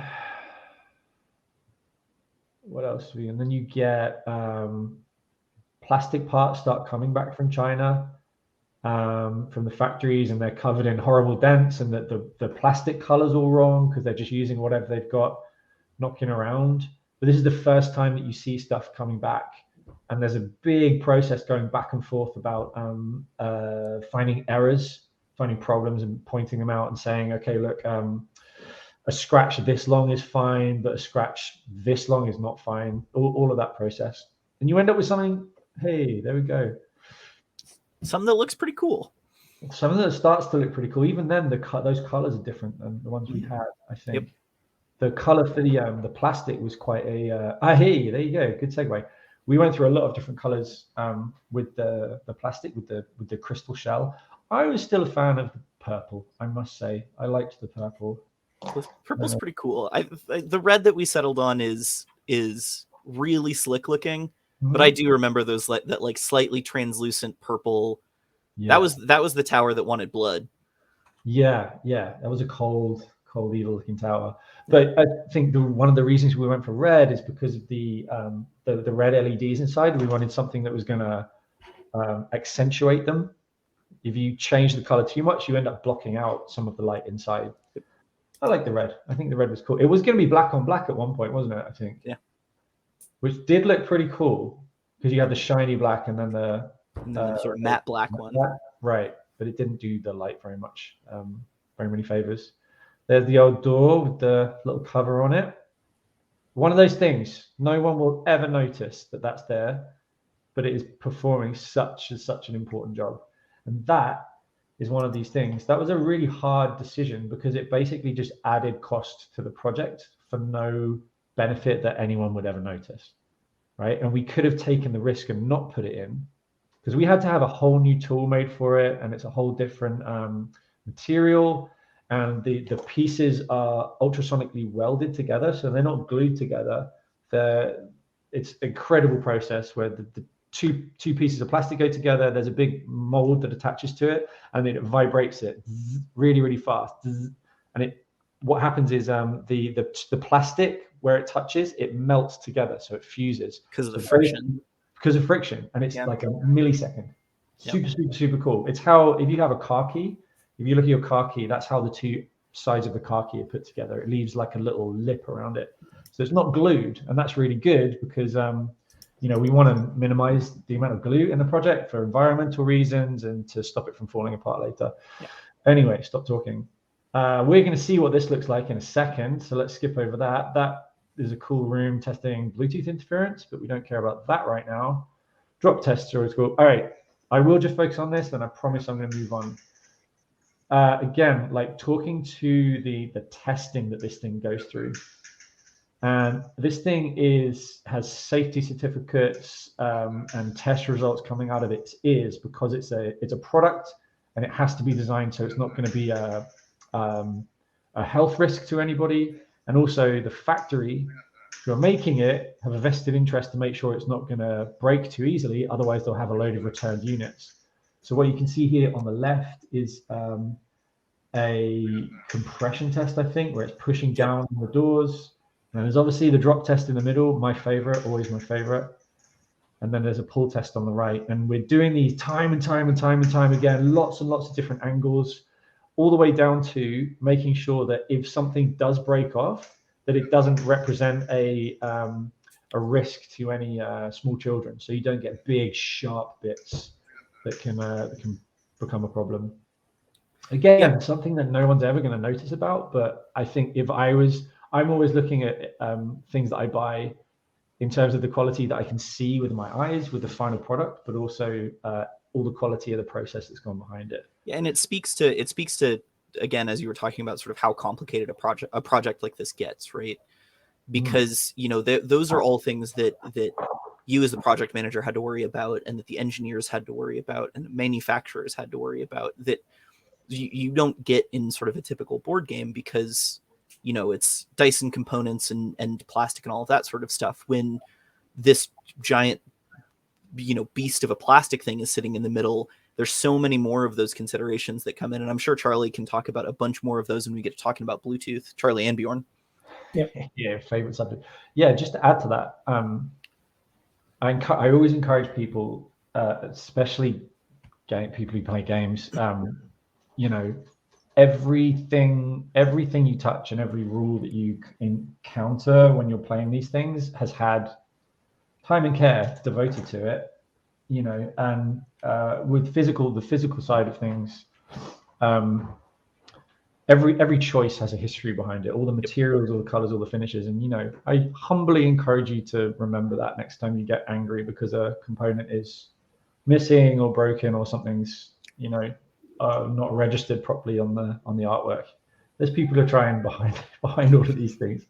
Speaker 1: What else? And then you get plastic parts start coming back from China, from the factories, and they're covered in horrible dents, and the plastic color's all wrong because they're just using whatever they've got knocking around. But this is the first time that you see stuff coming back, and there's a big process going back and forth about finding errors, finding problems, and pointing them out and saying, okay, look, a scratch this long is fine, but a scratch this long is not fine. All of that process, and you end up with something. Hey, there we go.
Speaker 2: Something that looks pretty cool.
Speaker 1: Something that starts to look pretty cool. Even then, those colors are different than the ones we had, I think.
Speaker 2: Yep.
Speaker 1: The color for the plastic was quite a. Hey, there you go. Good segue. We went through a lot of different colors with the plastic, with the crystal shell. I was still a fan of the purple, I must say. I liked the purple.
Speaker 2: Purple's pretty cool. The red that we settled on is really slick looking. But I do remember those that slightly translucent purple. Yeah. That was the tower that wanted blood.
Speaker 1: Yeah, that was a cold, evil looking tower. But I think one of the reasons we went for red is because of the red LEDs inside. We wanted something that was going to accentuate them. If you change the color too much, you end up blocking out some of the light inside. I like the red. I think the red was cool. It was going to be black on black at one point, wasn't it? I think.
Speaker 2: Yeah.
Speaker 1: Which did look pretty cool because you had the shiny black and then the
Speaker 2: sort of matte black one.
Speaker 1: Right, but it didn't do the light very much, very many favors. There's the old door with the little cover on it. One of those things, no one will ever notice that that's there, but it is performing such an important job. And that is one of these things. That was a really hard decision because it basically just added cost to the project for no benefit that anyone would ever notice. right? And we could have taken the risk and not put it in, because we had to have a whole new tool made for it, and it's a whole different material, and the pieces are ultrasonically welded together, so they're not glued together. It's an incredible process where the two pieces of plastic go together. There's a big mold that attaches to it, and then it vibrates it really, really fast. And what happens is the plastic, where it touches, it melts together, so it fuses
Speaker 2: because of the friction.
Speaker 1: Because of friction, and it's like a millisecond. Super cool. It's how, if you have a car key, if you look at your car key, that's how the two sides of the car key are put together. It leaves like a little lip around it, so it's not glued, and that's really good because we want to minimize the amount of glue in the project for environmental reasons and to stop it from falling apart later. Anyway, stop talking. We're going to see what this looks like in a second, so let's skip over that. That is a cool room testing Bluetooth interference, but we don't care about that right now. Drop tests are always cool. All right, I will just focus on this, and I promise I'm going to move on. Again, like talking to the testing that this thing goes through. And this thing has safety certificates and test results coming out of its ears, because it's a product, and it has to be designed so it's not going to be a health risk to anybody. And also the factory who are making it have a vested interest to make sure it's not going to break too easily. Otherwise, they'll have a load of returned units. So what you can see here on the left is a compression test, I think, where it's pushing down on the doors. And there's obviously the drop test in the middle, my favorite, always my favorite. And then there's a pull test on the right. And we're doing these time and time again, lots and lots of different angles, all the way down to making sure that if something does break off, that it doesn't represent a risk to any small children. So you don't get big, sharp bits that can become a problem. Again, something that no one's ever going to notice about, but I think I'm always looking at things that I buy in terms of the quality that I can see with my eyes with the final product, but also all the quality of the process that's gone behind it.
Speaker 2: Yeah, and it speaks to again, as you were talking about, sort of how complicated a project like this gets, right? Because those are all things that you as the project manager had to worry about, and that the engineers had to worry about, and the manufacturers had to worry about, that you don't get in sort of a typical board game, because it's dice and components and plastic and all of that sort of stuff, when this giant beast of a plastic thing is sitting in the middle. There's so many more of those considerations that come in, and I'm sure Charlie can talk about a bunch more of those when we get to talking about Bluetooth. Charlie and Bjorn.
Speaker 1: Yeah, favorite subject. Yeah, just to add to that, I always encourage people, especially people who play games, everything you touch and every rule that you encounter when you're playing these things has had time and care devoted to it, and with the physical side of things, every choice has a history behind it, all the materials, all the colors, all the finishes. And I humbly encourage you to remember that next time you get angry because a component is missing or broken, or something's not registered properly on the artwork. There's people who are trying behind all of these things.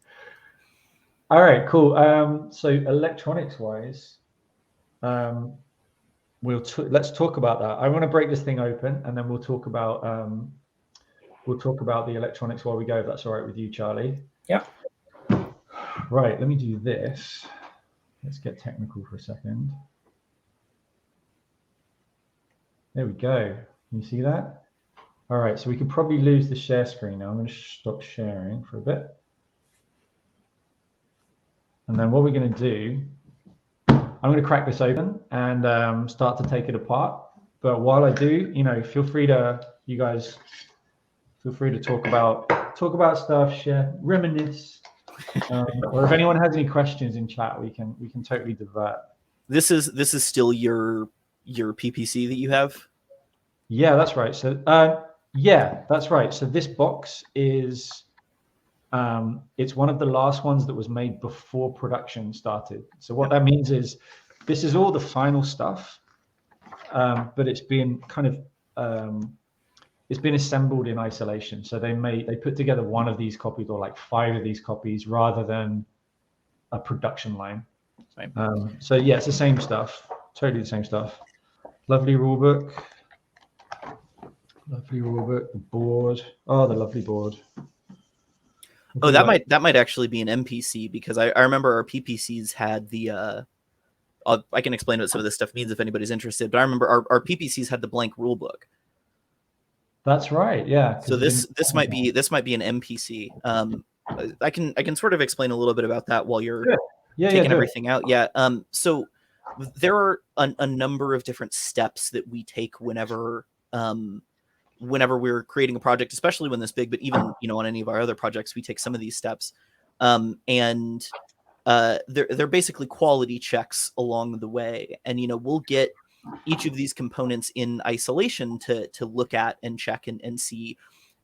Speaker 1: All right, cool. So electronics wise, let's talk about that. I want to break this thing open, and then we'll talk about the electronics while we go, if that's all right with you, Charlie.
Speaker 4: Yeah.
Speaker 1: Right, let me do this. Let's get technical for a second. There we go. Can you see that? All right, so we could probably lose the share screen now. I'm going to stop sharing for a bit. And then what we're going to do, I'm going to crack this open and start to take it apart. But while I do, feel free to talk about stuff, share, reminisce, or if anyone has any questions in chat, we can totally divert.
Speaker 2: This is still your PPC that you have?
Speaker 1: Yeah, that's right. So that's right. So this box is it's one of the last ones that was made before production started. So what that means is this is all the final stuff, but it's been kind of it's been assembled in isolation. So they put together one of these copies, or like 5 of these copies, rather than a production line.
Speaker 2: Right.
Speaker 1: So yeah, it's the same stuff, totally the same stuff. Lovely rulebook. Lovely rulebook. The board. Oh, the lovely board.
Speaker 2: Oh, that might actually be an MPC, because I remember our PPCs had the I can explain what some of this stuff means if anybody's interested, but I remember our PPCs had the blank rule book.
Speaker 1: That's right, yeah.
Speaker 2: So this might be an MPC. I can sort of explain a little bit about that while you're taking everything out. Yeah. So there are a number of different steps that we take whenever we're creating a project, especially when this big, but even, on any of our other projects, we take some of these steps. And they're basically quality checks along the way. And, we'll get each of these components in isolation to look at and check and see.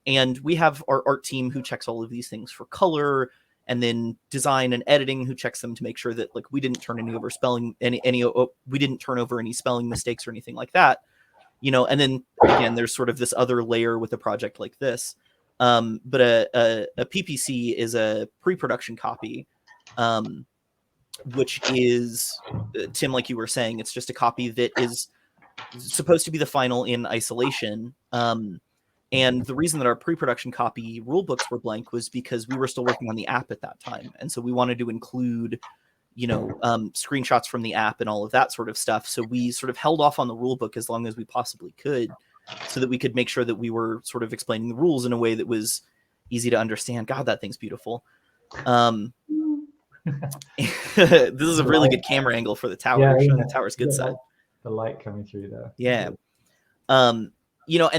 Speaker 2: And we have our art team who checks all of these things for color, and then design and editing who checks them to make sure that we didn't turn we didn't turn over any spelling mistakes or anything like that. And then again, there's sort of this other layer with a project like this. But a PPC is a pre-production copy, which is, Tim, like you were saying, it's just a copy that is supposed to be the final in isolation. And the reason that our pre-production copy rule books were blank was because we were still working on the app at that time. And so we wanted to include screenshots from the app and all of that sort of stuff. So we sort of held off on the rule book as long as we possibly could, so that we could make sure that we were sort of explaining the rules in a way that was easy to understand. God, that thing's beautiful. This is a really good camera angle for the tower. Showing the tower's good side.
Speaker 1: The light coming through there.
Speaker 2: Yeah. And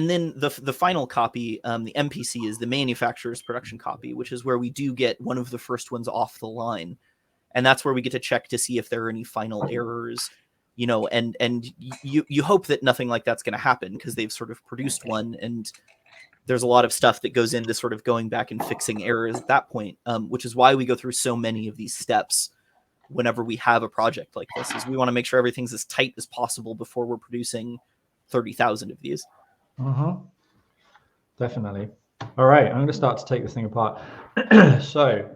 Speaker 2: then the final copy, the MPC, is the manufacturer's production copy, which is where we do get one of the first ones off the line. And that's where we get to check to see if there are any final errors, and you hope that nothing like that's going to happen, because they've sort of produced one, and there's a lot of stuff that goes into sort of going back and fixing errors at that point, which is why we go through so many of these steps whenever we have a project like this, is we want to make sure everything's as tight as possible before we're producing 30,000 of these.
Speaker 1: Definitely. All right, I'm going to start to take this thing apart. So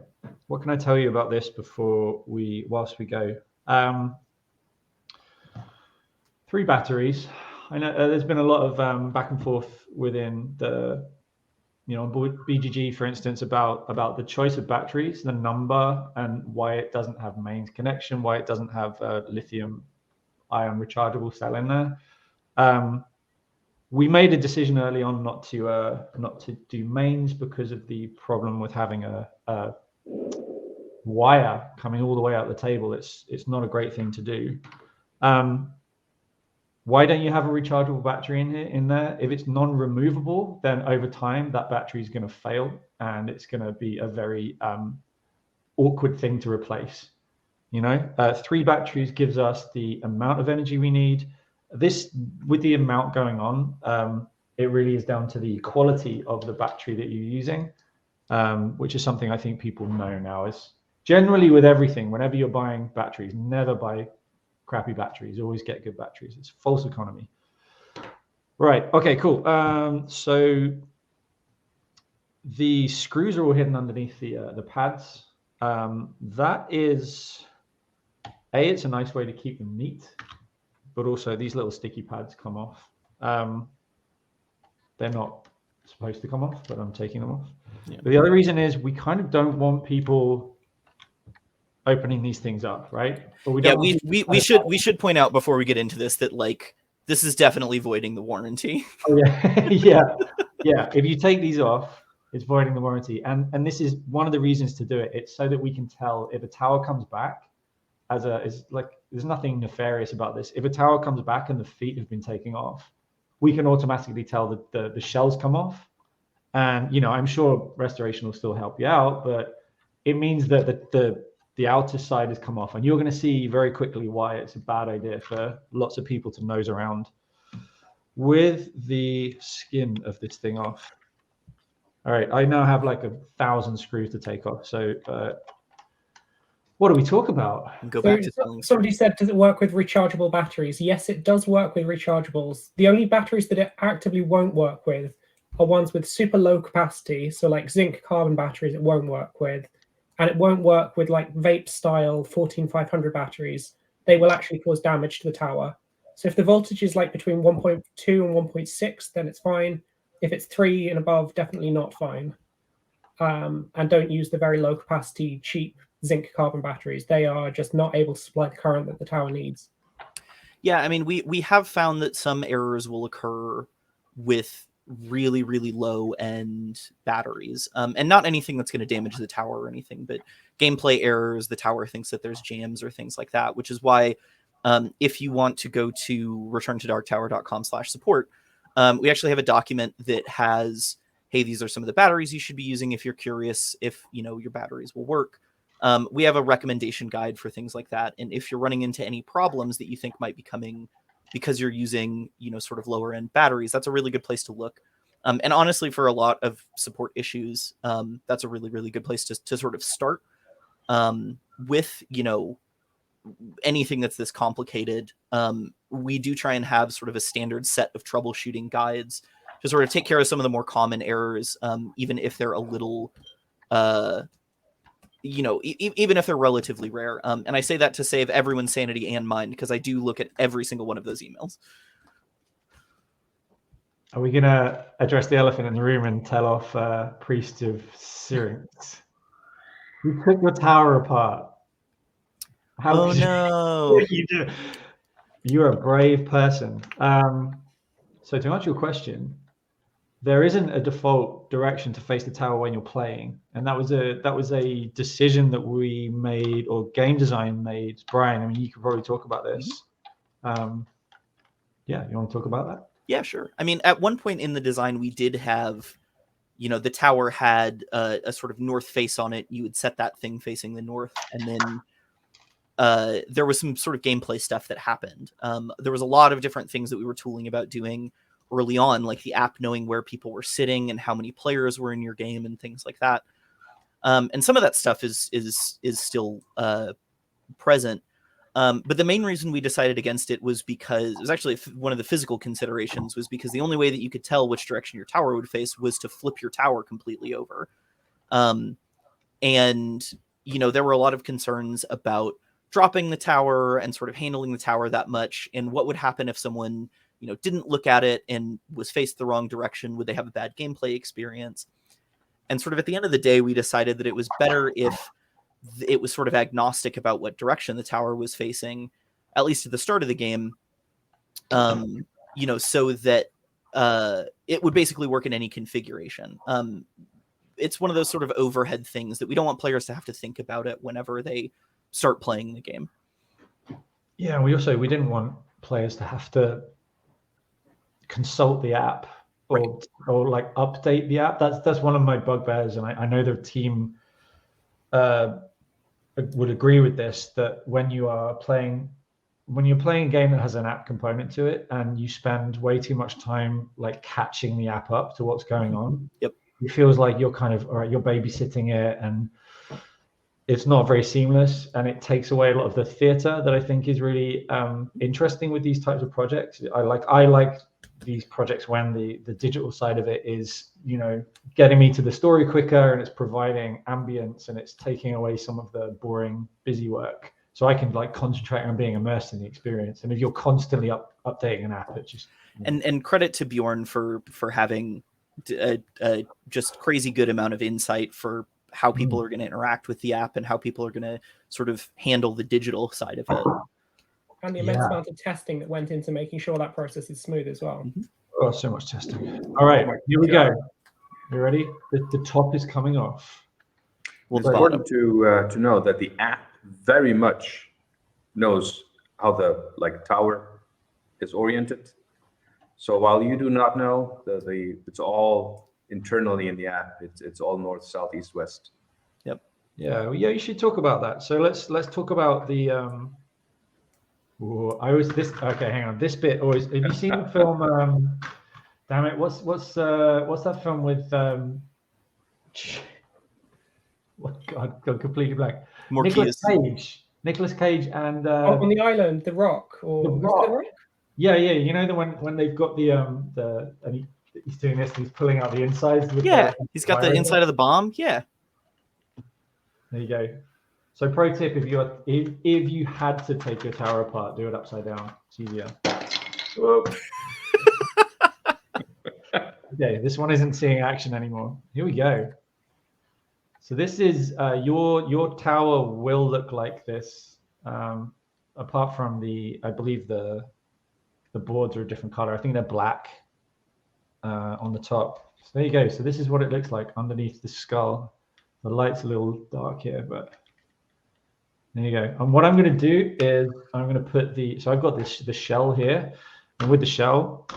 Speaker 1: what can I tell you about this whilst we go? 3 batteries. I know there's been a lot of back and forth within the, BGG, for instance, about the choice of batteries, the number, and why it doesn't have mains connection, why it doesn't have a lithium-ion rechargeable cell in there. We made a decision early on not to do mains because of the problem with having a wire coming all the way out the table. It's not a great thing to do. Why don't you have a rechargeable battery in there? If it's non-removable, then over time that battery is going to fail, and it's going to be a very awkward thing to replace. 3 batteries gives us the amount of energy we need. This, with the amount going on, it really is down to the quality of the battery that you're using, which is something I think people know now. Is generally with everything, whenever you're buying batteries, never buy crappy batteries. Always get good batteries. It's false economy. Right. Okay, cool. So the screws are all hidden underneath the pads. That is, it's a nice way to keep them neat, but also these little sticky pads come off. They're not supposed to come off, but I'm taking them off. Yeah. But the other reason is we kind of don't want people opening these things up, right? But
Speaker 2: we should point out before we get into this that this is definitely voiding the warranty.
Speaker 1: Oh, yeah. Yeah. If you take these off, it's voiding the warranty, and this is one of the reasons to do it. It's so that we can tell if a tower comes back there's nothing nefarious about this. If a tower comes back and the feet have been taken off, we can automatically tell that the shells come off. And I'm sure restoration will still help you out, but it means that the outer side has come off, and you're going to see very quickly why it's a bad idea for lots of people to nose around with the skin of this thing off. All right, I now have 1,000 screws to take off. So what do we talk about?
Speaker 2: Go back to
Speaker 4: somebody said, does it work with rechargeable batteries? Yes, it does work with rechargeables. The only batteries that it actively won't work with are ones with super low capacity. So like zinc carbon batteries, it won't work with. and it won't work with like vape style 14500 batteries. They will actually cause damage to the tower. So if the voltage is like between 1.2 and 1.6, then it's fine. If it's 3 and above, definitely not fine. And don't use the very low capacity, cheap zinc carbon batteries. They are just not able to supply the current that the tower needs.
Speaker 2: Yeah, I mean, we have found that some errors will occur with really, really low end batteries, and not anything that's going to damage the tower or anything, but gameplay errors. The tower thinks that there's jams or things like that, which is why if you want to go to returntodarktower.com/support, we actually have a document that has, hey, these are some of the batteries you should be using if you're curious if your batteries will work. We have a recommendation guide for things like that, and if you're running into any problems that you think might be coming because you're using sort of lower end batteries, that's a really good place to look. And honestly, for a lot of support issues, that's a really, really good place to sort of start with anything that's this complicated. We do try and have sort of a standard set of troubleshooting guides to sort of take care of some of the more common errors, even if they're a little even if they're relatively rare. And I say that to save everyone's sanity and mine, because I do look at every single one of those emails.
Speaker 1: Are we going to address the elephant in the room and tell off Priest of Syrinx? You took your tower apart.
Speaker 2: Oh no!
Speaker 1: You're a brave person. So to answer your question, there isn't a default direction to face the tower when you're playing, and that was a decision that we made, or game design made. Brian, I mean, you could probably talk about this. Yeah, you want to talk about that?
Speaker 2: Yeah, sure. I mean, at one point in the design, we did have, the tower had a sort of north face on it. You would set that thing facing the north, and then there was some sort of gameplay stuff that happened. There was a lot of different things that we were tooling about doing early on, like the app knowing where people were sitting and how many players were in your game and things like that. And some of that stuff is still present. But the main reason we decided against it was because it was actually one of the physical considerations, was because the only way that you could tell which direction your tower would face was to flip your tower completely over. And, there were a lot of concerns about dropping the tower and sort of handling the tower that much. And what would happen if someone didn't look at it and was faced the wrong direction? Would they have a bad gameplay experience? And sort of at the end of the day, we decided that it was better if it was sort of agnostic about what direction the tower was facing, at least at the start of the game, so that it would basically work in any configuration. It's one of those sort of overhead things that we don't want players to have to think about it whenever they start playing the game.
Speaker 1: Yeah, we didn't want players to have to consult the app or like update the app. That's one of my bugbears, and I know the team would agree with this, that when you're playing a game that has an app component to it and you spend way too much time like catching the app up to what's going on,
Speaker 2: Yep,
Speaker 1: it feels like you're kind of, all right, you're babysitting it, and it's not very seamless, and it takes away a lot of the theater that I think is really interesting with these types of projects. I like these projects when the digital side of it is, getting me to the story quicker, and it's providing ambience, and it's taking away some of the boring, busy work, so I can like concentrate on being immersed in the experience. And if you're constantly updating an app, it just
Speaker 2: and credit to Bjorn for having a just crazy good amount of insight for how people are going to interact with the app and how people are going to sort of handle the digital side of it.
Speaker 4: And the immense amount of testing that went into making sure that process is smooth as well.
Speaker 1: Oh, so much testing. All right, here we go. You ready? The top is coming off.
Speaker 3: It's important to know that the app very much knows how the tower is oriented. So while you do not know, it's all internally in the app. It's all north, south, east, west.
Speaker 2: Yep.
Speaker 1: Yeah. You should talk about that. So let's talk about the. Okay, hang on. This bit always. Have you seen the film? Damn it! What's that film with? God, completely blank. Nicolas Cage and.
Speaker 4: On the island, The Rock, or
Speaker 1: The Rock. Yeah. You know the when they've got the and he's doing this and he's pulling out the insides.
Speaker 2: He's got the inside of the bomb. Yeah.
Speaker 1: There you go. So pro tip, if you had to take your tower apart, do it upside down. It's easier. Okay, this one isn't seeing action anymore. Here we go. So this is your tower will look like this. Apart from I believe the boards are a different color. I think they're black on the top. So there you go. So this is what it looks like underneath the skull. The light's a little dark here, but there you go. And what I'm going to do is I'm going to put so I've got the shell here, and with the shell,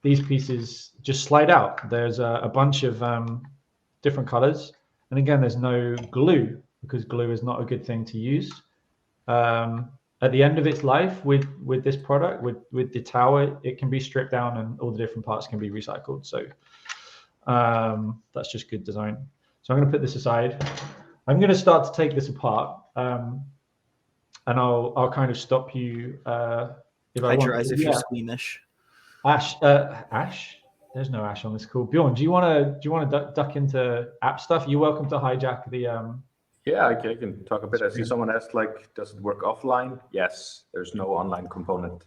Speaker 1: these pieces just slide out. There's a bunch of different colors, and again, there's no glue because glue is not a good thing to use. At the end of its life, with this product, with the tower, it can be stripped down, and all the different parts can be recycled. So that's just good design. So I'm going to put this aside. I'm going to start to take this apart, and I'll kind of stop you if I
Speaker 2: Hide
Speaker 1: want.
Speaker 2: your eyes if you're squeamish.
Speaker 1: Ash, there's no Ash on this call. Bjorn, do you want to duck into app stuff? You're welcome to hijack the.
Speaker 3: Yeah, I can talk a bit. I see someone asked, like, does it work offline? Yes, there's no online component.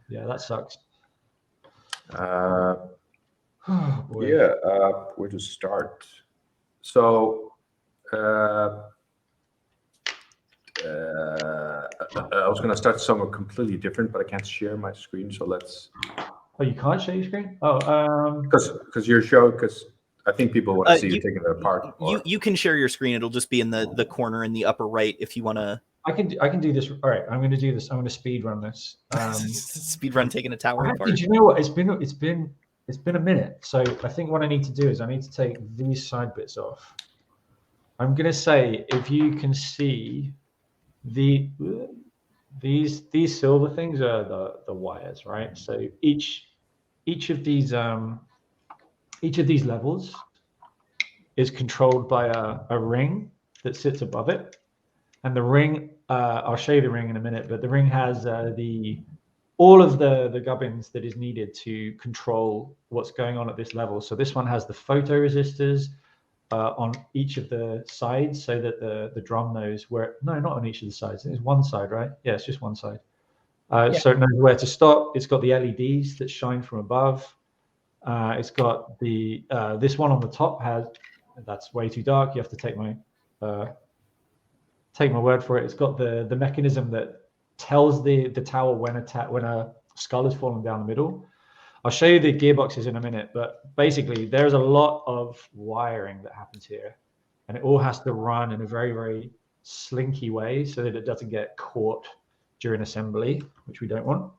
Speaker 1: Yeah, that sucks.
Speaker 3: Oh,
Speaker 1: boy.
Speaker 3: yeah, where to start? So, I was going to start somewhere completely different, but I can't share my screen. So let's.
Speaker 1: Oh, you can't share your screen? Oh,
Speaker 3: because your show. Because I think people want to see you taking it apart.
Speaker 2: You can share your screen. It'll just be in the corner in the upper right if you want to.
Speaker 1: I can do this. All right, I'm going to do this. I'm going to speed run this.
Speaker 2: Speed run taking a tower apart.
Speaker 1: Did you know what? It's been a minute. So I think what I need to do is I need to take these side bits off. I'm going to say if you can see these silver things are the wires, right? So each of these levels is controlled by a ring that sits above it, and the ring I'll show you the ring in a minute, but the ring has all of the gubbins that is needed to control what's going on at this level. So this one has the photoresistors on each of the sides, so that the drum knows where. No, not on each of the sides. It's one side, right? Yeah, it's just one side. So it knows where to stop. It's got the LEDs that shine from above. It's got the this one on the top has. That's way too dark. You have to take my word for it. It's got the mechanism that tells the tower when a skull has fallen down the middle. I'll show you the gearboxes in a minute, but basically there's a lot of wiring that happens here, and it all has to run in a very, very slinky way so that it doesn't get caught during assembly, which we don't want.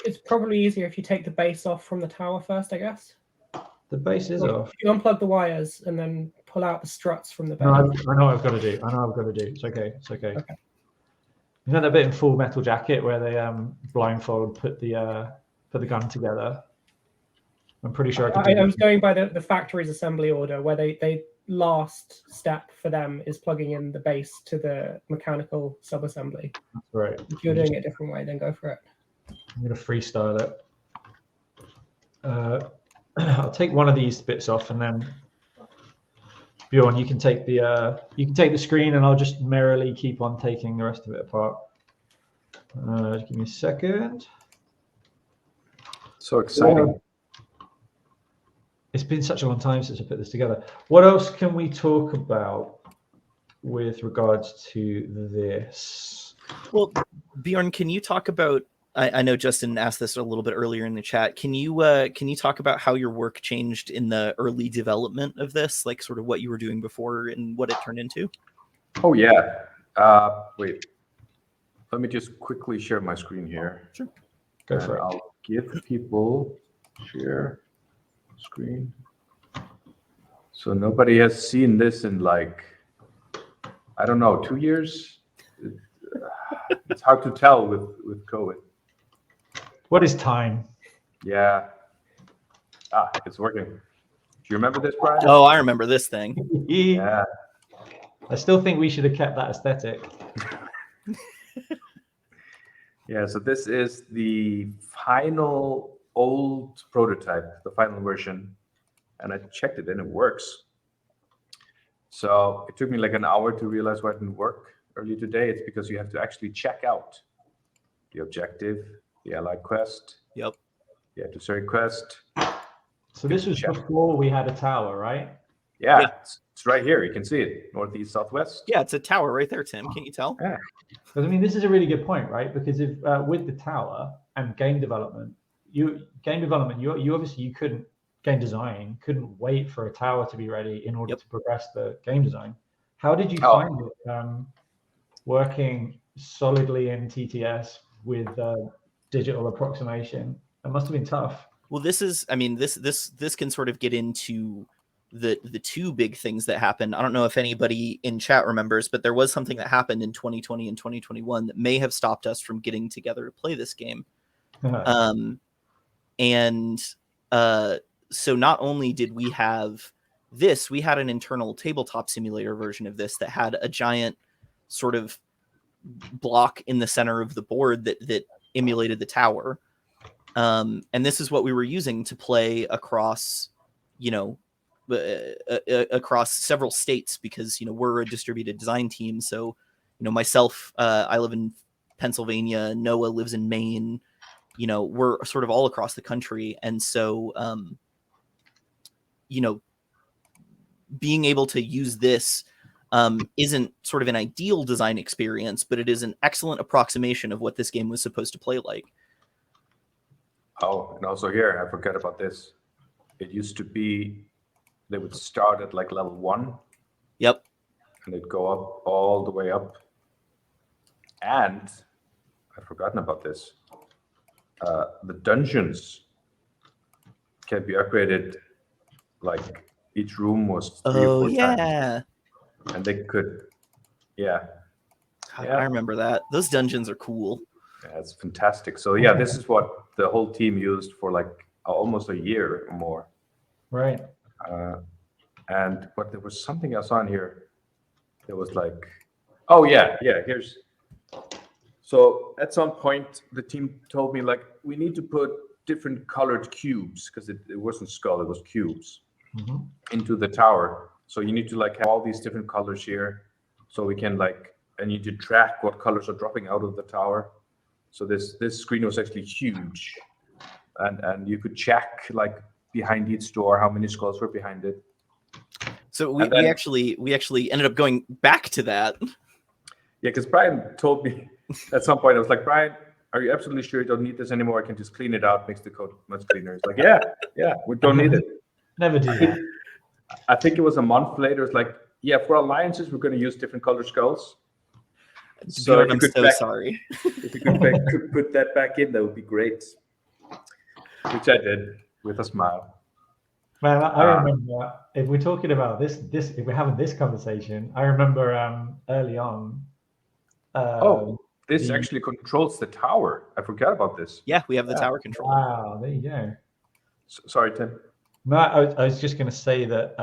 Speaker 4: It's probably easier if you take the base off from the tower first, I guess.
Speaker 1: The base is off.
Speaker 4: You unplug the wires and then pull out the struts from the base.
Speaker 1: No, I know what I've got to do. It's okay. You know that bit in Full Metal Jacket where they blindfold put the gun together? I'm pretty sure
Speaker 4: I was going by the factory's assembly order, where they last step for them is plugging in the base to the mechanical sub-assembly.
Speaker 1: That's right.
Speaker 4: If you're doing it a different way, then go for it.
Speaker 1: I'm going to freestyle it. I'll take one of these bits off, and then Bjorn, you can take the screen, and I'll just merrily keep on taking the rest of it apart. Just give me a second.
Speaker 3: So exciting.
Speaker 1: It's been such a long time since I put this together. What else can we talk about with regards to this?
Speaker 2: Well, Bjorn, can you talk about? I know Justin asked this a little bit earlier in the chat. Can you talk about how your work changed in the early development of this, like sort of what you were doing before and what it turned into?
Speaker 3: Oh yeah. Wait. Let me just quickly share my screen here.
Speaker 2: Sure.
Speaker 1: Go for it.
Speaker 3: I'll give people share screen. So nobody has seen this in, like, I don't know, 2 years. It's hard to tell with COVID.
Speaker 1: What is time?
Speaker 3: Yeah. It's working. Do you remember this, Brian?
Speaker 2: Oh, I remember this thing.
Speaker 3: Yeah.
Speaker 1: I still think we should have kept that aesthetic.
Speaker 3: Yeah, so this is the final old prototype, the final version. And I checked it and it works. So it took me like an hour to realize why it didn't work earlier today. It's because you have to actually check out the objective, the allied quest,
Speaker 2: Yep.
Speaker 3: the adversary quest.
Speaker 1: So this was before we had a tower, right?
Speaker 3: Yeah,
Speaker 2: Yeah.
Speaker 3: it's right here. You can see it, northeast, southwest.
Speaker 2: Yeah, it's a tower right there, Tim. Can you tell?
Speaker 3: Yeah.
Speaker 1: Because I mean, this is a really good point, right? Because if with the tower and game development, you obviously you couldn't couldn't wait for a tower to be ready in order to progress the game design. How did you find it working solidly in TTS with digital approximation? It must have been tough.
Speaker 2: Well, this can sort of get into the two big things that happened. I don't know if anybody in chat remembers, but there was something that happened in 2020 and 2021 that may have stopped us from getting together to play this game. So not only did we have this, we had an internal tabletop simulator version of this that had a giant sort of block in the center of the board that emulated the tower. And this is what we were using to play across, across several states, because, we're a distributed design team. So, myself, I live in Pennsylvania, Noah lives in Maine, we're sort of all across the country. And so, being able to use this isn't sort of an ideal design experience, but it is an excellent approximation of what this game was supposed to play like.
Speaker 3: Oh, and also here, I forgot about this. It used to be, they would start at like level 1.
Speaker 2: Yep.
Speaker 3: And they'd go up all the way up. And I've forgotten about this. The dungeons can be upgraded, like each room was 3 or 4 times. And they could,
Speaker 2: I remember that. Those dungeons are cool.
Speaker 3: Yeah, it's fantastic. So yeah, this is what the whole team used for like almost a year or more.
Speaker 1: Right.
Speaker 3: But there was something else on here. There was like, oh yeah, here's. So at some point, the team told me like, we need to put different colored cubes, because it wasn't skull, it was cubes, into the tower. So you need to like have all these different colors here, so we can like, and you need to track what colors are dropping out of the tower. So this screen was actually huge, and you could check like behind each door how many skulls were behind it.
Speaker 2: So we actually ended up going back to that.
Speaker 3: Yeah, because Brian told me at some point, I was like, Brian, are you absolutely sure you don't need this anymore? I can just clean it out, makes the code much cleaner. He's like, yeah, we don't need it.
Speaker 1: Never do that.
Speaker 3: I think it was a month later. It's like, yeah, for alliances, we're going to use different color skulls.
Speaker 2: So I'm so sorry.
Speaker 3: If you could put that back in, that would be great. Which I did with a smile.
Speaker 1: Man, I remember, if we're talking about this, if we're having this conversation, I remember early on.
Speaker 3: This actually controls the tower. I forgot about this.
Speaker 2: Yeah, we have the tower control.
Speaker 1: Wow, there you go.
Speaker 3: Sorry, Tim.
Speaker 1: No, I was just going to say that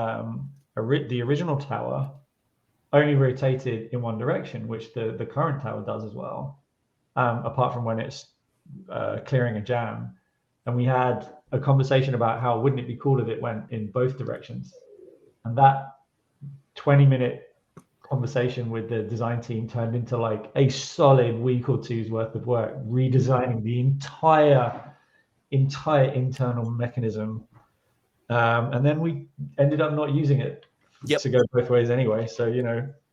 Speaker 1: the original tower only rotated in one direction, which the current tower does as well, apart from when it's clearing a jam. And we had a conversation about how wouldn't it be cool if it went in both directions. And that 20-minute conversation with the design team turned into like a solid week or two's worth of work, redesigning the entire internal mechanism. And then we ended up not using it to go both ways anyway. So,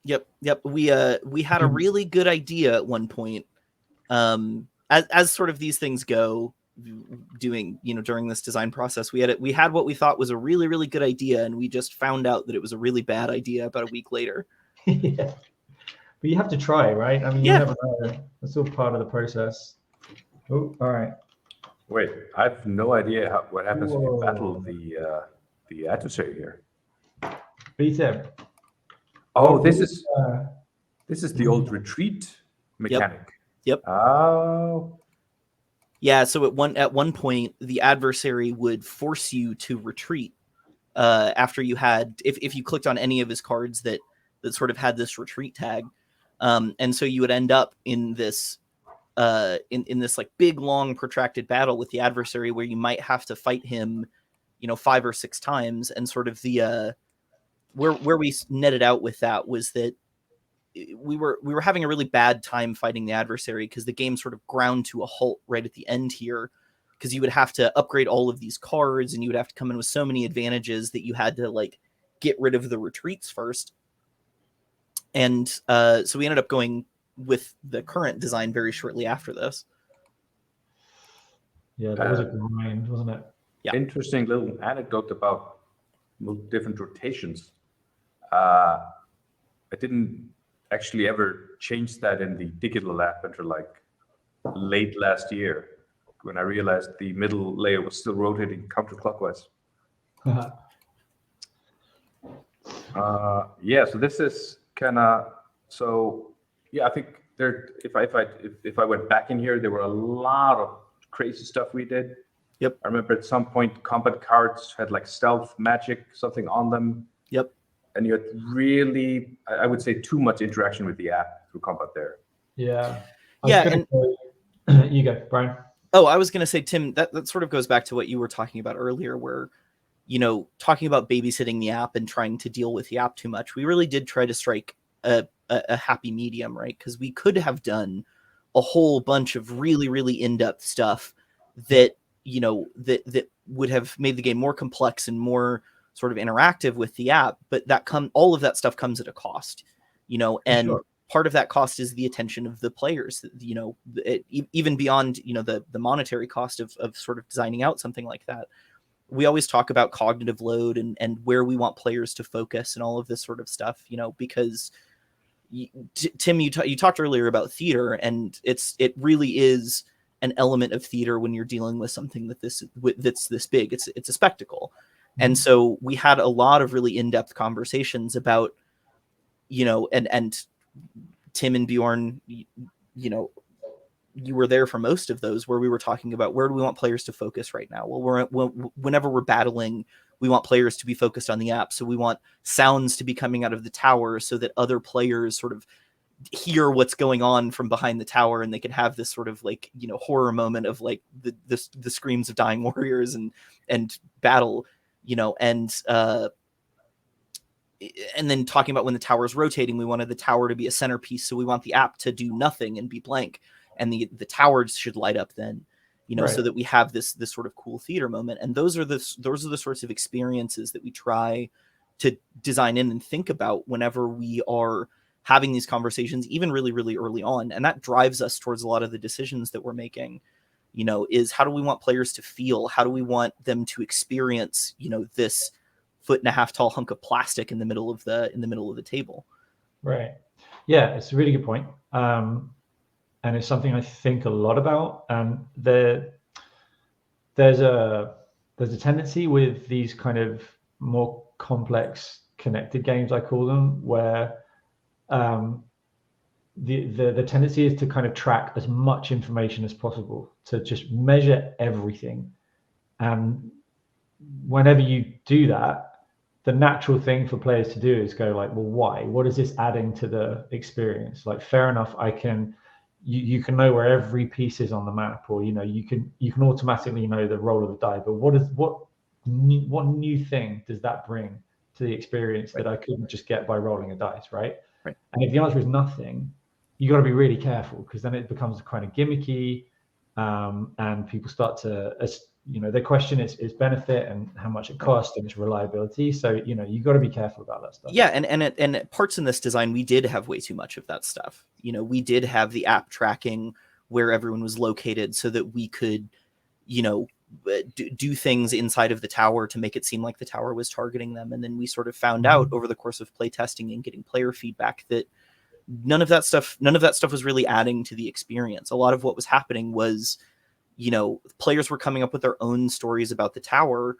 Speaker 2: Yep. We had a really good idea at one point, as sort of these things go, doing during this design process. We had what we thought was a really, really good idea, and we just found out that it was a really bad idea about a week later.
Speaker 1: Yeah. But you have to try, right? I mean, you never know. That's all part of the process. Oh, all right.
Speaker 3: Wait, I have no idea what happens if you battle the adversary here.
Speaker 1: Beat him.
Speaker 3: Oh, this is the old retreat mechanic.
Speaker 2: Yep.
Speaker 3: Oh.
Speaker 2: Yeah, so at one point the adversary would force you to retreat after you had if you clicked on any of his cards that sort of had this retreat tag. And so you would end up in this in this like big long protracted battle with the adversary where you might have to fight him 5 or 6 times, and sort of the where we netted out with that was that we were having a really bad time fighting the adversary, because the game sort of ground to a halt right at the end here, because you would have to upgrade all of these cards, and you would have to come in with so many advantages that you had to like get rid of the retreats first. And so we ended up going with the current design very shortly after this.
Speaker 1: Yeah, that was a grind, wasn't it?
Speaker 2: Yeah.
Speaker 3: Interesting little anecdote about different rotations. I didn't actually ever change that in the digital app until like late last year, when I realized the middle layer was still rotating counterclockwise. Yeah, so this is kind of, so yeah, I think there, if I went back in here, there were a lot of crazy stuff we did.
Speaker 2: Yep.
Speaker 3: I remember at some point combat cards had like stealth magic, something on them.
Speaker 2: Yep.
Speaker 3: And you had really, I would say, too much interaction with the app through combat there.
Speaker 1: Yeah.
Speaker 2: Yeah.
Speaker 1: You go, Brian.
Speaker 2: Oh, I was going to say, Tim, that sort of goes back to what you were talking about earlier, where, you know, talking about babysitting the app and trying to deal with the app too much. We really did try to strike a happy medium, right? Because we could have done a whole bunch of really, really in-depth stuff that, you know, that would have made the game more complex and more sort of interactive with the app, but all of that stuff comes at a cost, you know, and
Speaker 1: Sure.
Speaker 2: Part of that cost is the attention of the players, you know, even beyond, you know, the monetary cost of sort of designing out something like that. We always talk about cognitive load and where we want players to focus and all of this sort of stuff, you know, because Tim, you talked earlier about theater, and it really is an element of theater when you're dealing with something that's this big. It's a spectacle. Mm-hmm. And so we had a lot of really in-depth conversations about, you know, and Tim and Bjorn, you know, you were there for most of those, where we were talking about where do we want players to focus right now? Well, whenever we're battling, we want players to be focused on the app. So we want sounds to be coming out of the tower so that other players sort of hear what's going on from behind the tower, and they can have this sort of like, you know, horror moment of like the screams of dying warriors and battle, you know, and then talking about when the tower is rotating, we wanted the tower to be a centerpiece. So we want the app to do nothing and be blank. And the towers should light up then, you know, right, so that we have this sort of cool theater moment. And those are the sorts of experiences that we try to design in and think about whenever we are having these conversations, even really, really early on. And that drives us towards a lot of the decisions that we're making, you know, is how do we want players to feel? How do we want them to experience, you know, this 1.5 foot tall hunk of plastic in the middle of the table?
Speaker 1: Right. Yeah, it's a really good point. And it's something I think a lot about. And there's a tendency with these kind of more complex connected games, I call them, where the tendency is to kind of track as much information as possible, to just measure everything. And whenever you do that, the natural thing for players to do is go like, well, why? What is this adding to the experience? Like, fair enough, you can know where every piece is on the map, or you know, you can automatically know the roll of the die, but what new thing does that bring to the experience that I couldn't just get by rolling a dice, right? And if the answer is nothing, you got to be really careful, because then it becomes kind of gimmicky, and people start to, you know, the question is benefit and how much it costs and its reliability. So, you know, you got to be careful about that stuff.
Speaker 2: Yeah, and parts in this design, we did have way too much of that stuff. You know, we did have the app tracking where everyone was located so that we could, you know, do things inside of the tower to make it seem like the tower was targeting them. And then we sort of found out over the course of play testing and getting player feedback that none of that stuff was really adding to the experience. A lot of what was happening was, you know, players were coming up with their own stories about the tower.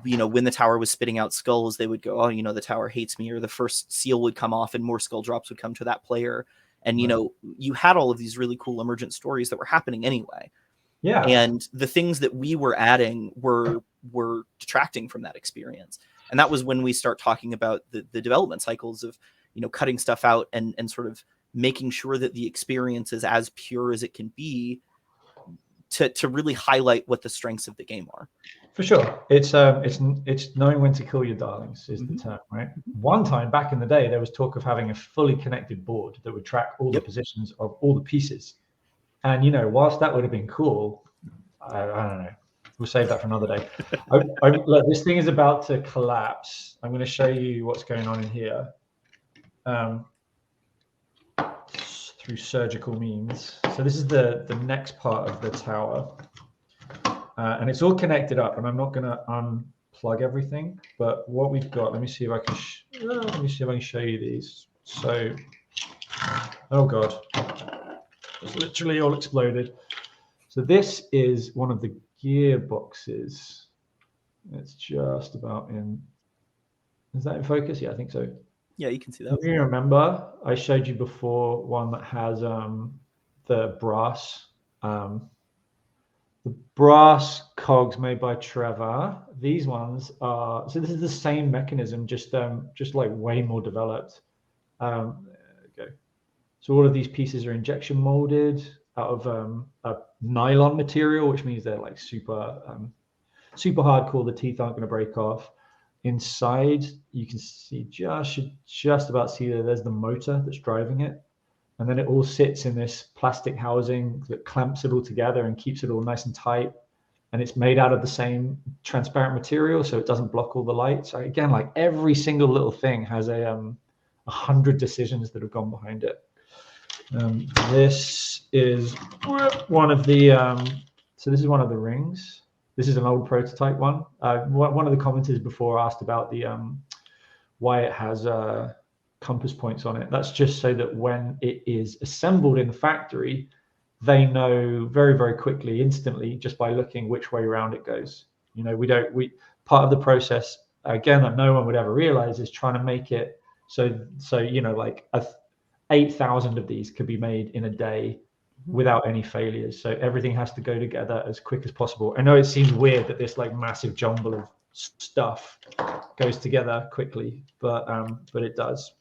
Speaker 2: You know, when the tower was spitting out skulls, they would go, oh, you know, the tower hates me, or the first seal would come off and more skull drops would come to that player. And, you know, you had all of these really cool emergent stories that were happening anyway.
Speaker 1: Yeah.
Speaker 2: And the things that we were adding were detracting from that experience. And that was when we start talking about the development cycles of, you know, cutting stuff out and sort of making sure that the experience is as pure as it can be, to really highlight what the strengths of the game are.
Speaker 1: For sure, it's knowing when to kill your darlings is the term, right? One time back in the day, there was talk of having a fully connected board that would track all the positions of all the pieces, and whilst that would have been cool, I don't know. We'll save that for another day. Look, this thing is about to collapse. I'm going to show you what's going on in here through surgical means. So this is the next part of the tower. And it's all connected up, and I'm not going to unplug everything. But what we've got, let me see if I can show you these. So, oh god, it's literally all exploded. So this is one of the gearboxes. It's just about in. Is that in focus? Yeah, I think so.
Speaker 2: Yeah, you can see that.
Speaker 1: If you remember, I showed you before one that has the brass. The brass cogs made by Trevor. These ones are, so this is the same mechanism, just like way more developed. There we go. So all of these pieces are injection molded out of a nylon material, which means they're like super hardcore. The teeth aren't going to break off. Inside, you can see just about see there's the motor that's driving it. And then it all sits in this plastic housing that clamps it all together and keeps it all nice and tight. And it's made out of the same transparent material, so it doesn't block all the light. So again, like every single little thing has 100 decisions that have gone behind it. This is one of the. So this is one of the rings. This is an old prototype one. One of the commenters before asked about the why it has compass points on it. That's just so that when it is assembled in the factory, they know very, very quickly, instantly, just by looking which way around it goes. Part of the process, again, that no one would ever realize is trying to make it so like 8,000 of these could be made in a day without any failures. So everything has to go together as quick as possible. I know it seems weird that this like massive jumble of stuff goes together quickly, but it does.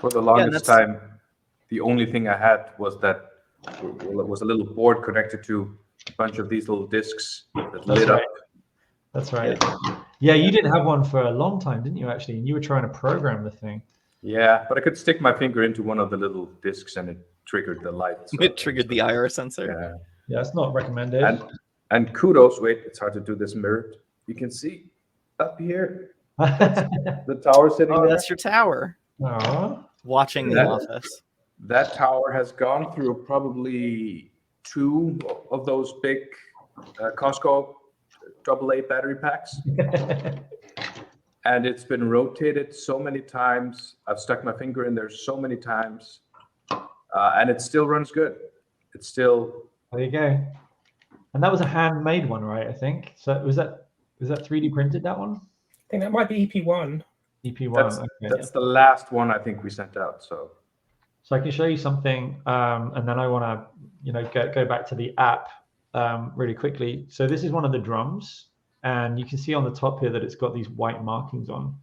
Speaker 3: For the longest time, the only thing I had was a little board connected to a bunch of these little discs that lit up.
Speaker 1: That's right. Yeah, you didn't have one for a long time, didn't you, actually? And you were trying to program the thing.
Speaker 3: Yeah, but I could stick my finger into one of the little discs and it triggered the light. So
Speaker 2: it triggered the IR sensor.
Speaker 1: Yeah, it's not recommended.
Speaker 3: And kudos, wait, it's hard to do this mirrored. You can see up here, the tower sitting there.
Speaker 2: That's your tower.
Speaker 1: Aww.
Speaker 2: Watching the office.
Speaker 3: That tower has gone through probably 2 of those big Costco AA battery packs. And it's been rotated so many times. I've stuck my finger in there so many times. And it still runs good. It's still...
Speaker 1: There you go. And that was a handmade one, right, I think? So was that 3D printed, that one?
Speaker 4: I think that might be EP1.
Speaker 1: EP1,
Speaker 3: that's the last one I think we sent out. So
Speaker 1: I can show you something, and then I want to, go back to the app really quickly. So this is one of the drums, and you can see on the top here that it's got these white markings on.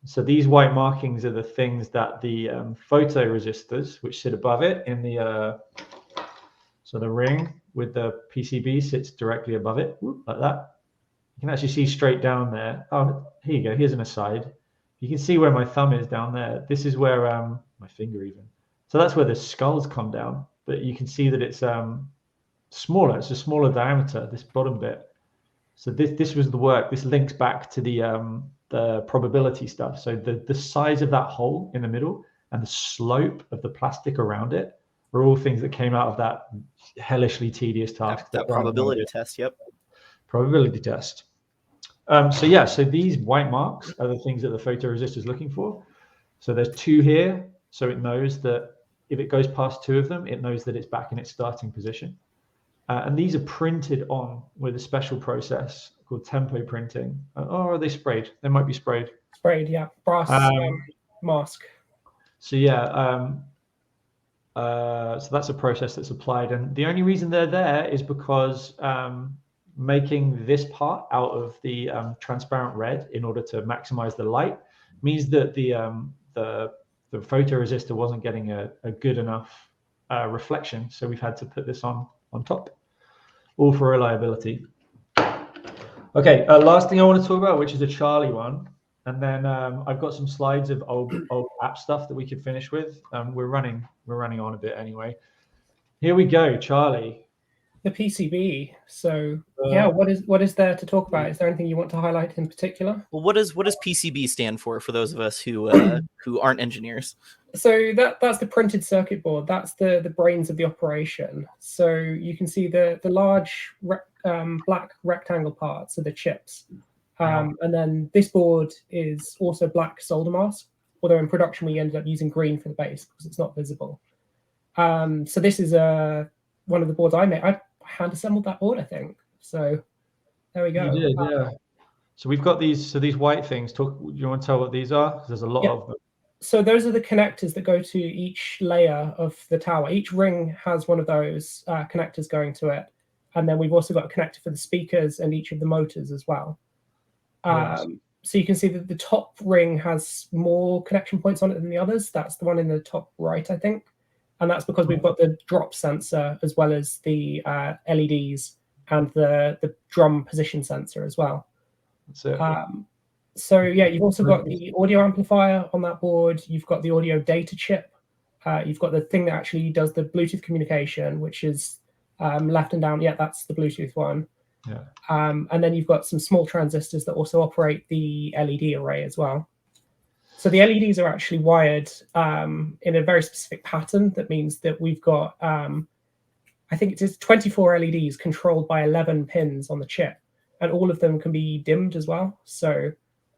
Speaker 1: So these white markings are the things that the photoresistors, which sit above it in the so the ring with the PCB sits directly above it, like that. You can actually see straight down there. Oh, here you go. Here's an aside. You can see where my thumb is down there. This is where my finger even. So that's where the skulls come down. But you can see that it's smaller. It's a smaller diameter, this bottom bit. So this was the work. This links back to the probability stuff. So the size of that hole in the middle and the slope of the plastic around it are all things that came out of that hellishly tedious task.
Speaker 2: That probability test, yep.
Speaker 1: Probability test. So these white marks are the things that the photoresistor is looking for. So there's 2 here. So it knows that if it goes past 2 of them, it knows that it's back in its starting position. And these are printed on with a special process called tempo printing. Or are they sprayed? They might be sprayed.
Speaker 4: Sprayed, yeah. Brass mask.
Speaker 1: So so that's a process that's applied. And the only reason they're there is because making this part out of the transparent red in order to maximize the light means that the photoresistor wasn't getting a good enough reflection. So we've had to put this on top, all for reliability. Okay, last thing I want to talk about, which is a Charlie one, and then I've got some slides of old app stuff that we could finish with. We're running on a bit anyway. Here we go, Charlie.
Speaker 4: The PCB. So yeah, what is there to talk about? Is there anything you want to highlight in particular?
Speaker 2: Well, what does PCB stand for those of us who aren't engineers?
Speaker 4: So that's the printed circuit board. That's the brains of the operation. So you can see the large black rectangle parts are the chips. And then this board is also black solder mask, although in production we ended up using green for the base because it's not visible. So this is one of the boards I made. I hand assembled that board, I think. So there we go.
Speaker 1: You did, yeah. So we've got these. So these white things. Do you want to tell what these are? 'Cause there's a lot of them.
Speaker 4: So those are the connectors that go to each layer of the tower. Each ring has one of those connectors going to it. And then we've also got a connector for the speakers and each of the motors as well.
Speaker 1: Yes.
Speaker 4: So you can see that the top ring has more connection points on it than the others. That's the one in the top right, I think. And that's because we've got the drop sensor as well as the LEDs and the drum position sensor as well.
Speaker 1: That's it.
Speaker 4: So yeah, you've also got the audio amplifier on that board. You've got the audio data chip. You've got the thing that actually does the Bluetooth communication, which is left and down. Yeah, that's the Bluetooth one.
Speaker 1: Yeah.
Speaker 4: And then you've got some small transistors that also operate the LED array as well. So the LEDs are actually wired in a very specific pattern. That means that we've got, I think it's 24 LEDs controlled by 11 pins on the chip, and all of them can be dimmed as well. So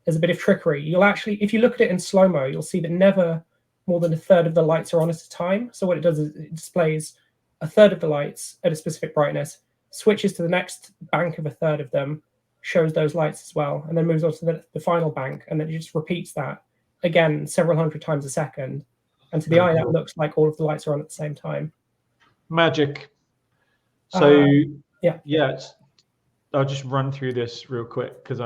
Speaker 4: there's a bit of trickery. You'll actually, if you look at it in slow-mo, you'll see that never more than a third of the lights are on at a time. So what it does is it displays a third of the lights at a specific brightness, switches to the next bank of a third of them, shows those lights as well, and then moves on to the final bank, and then it just repeats that again several hundred times a second. And to the eye, that looks like all of the lights are on at the same time.
Speaker 1: Magic. So
Speaker 4: yeah,
Speaker 1: I'll just run through this real quick because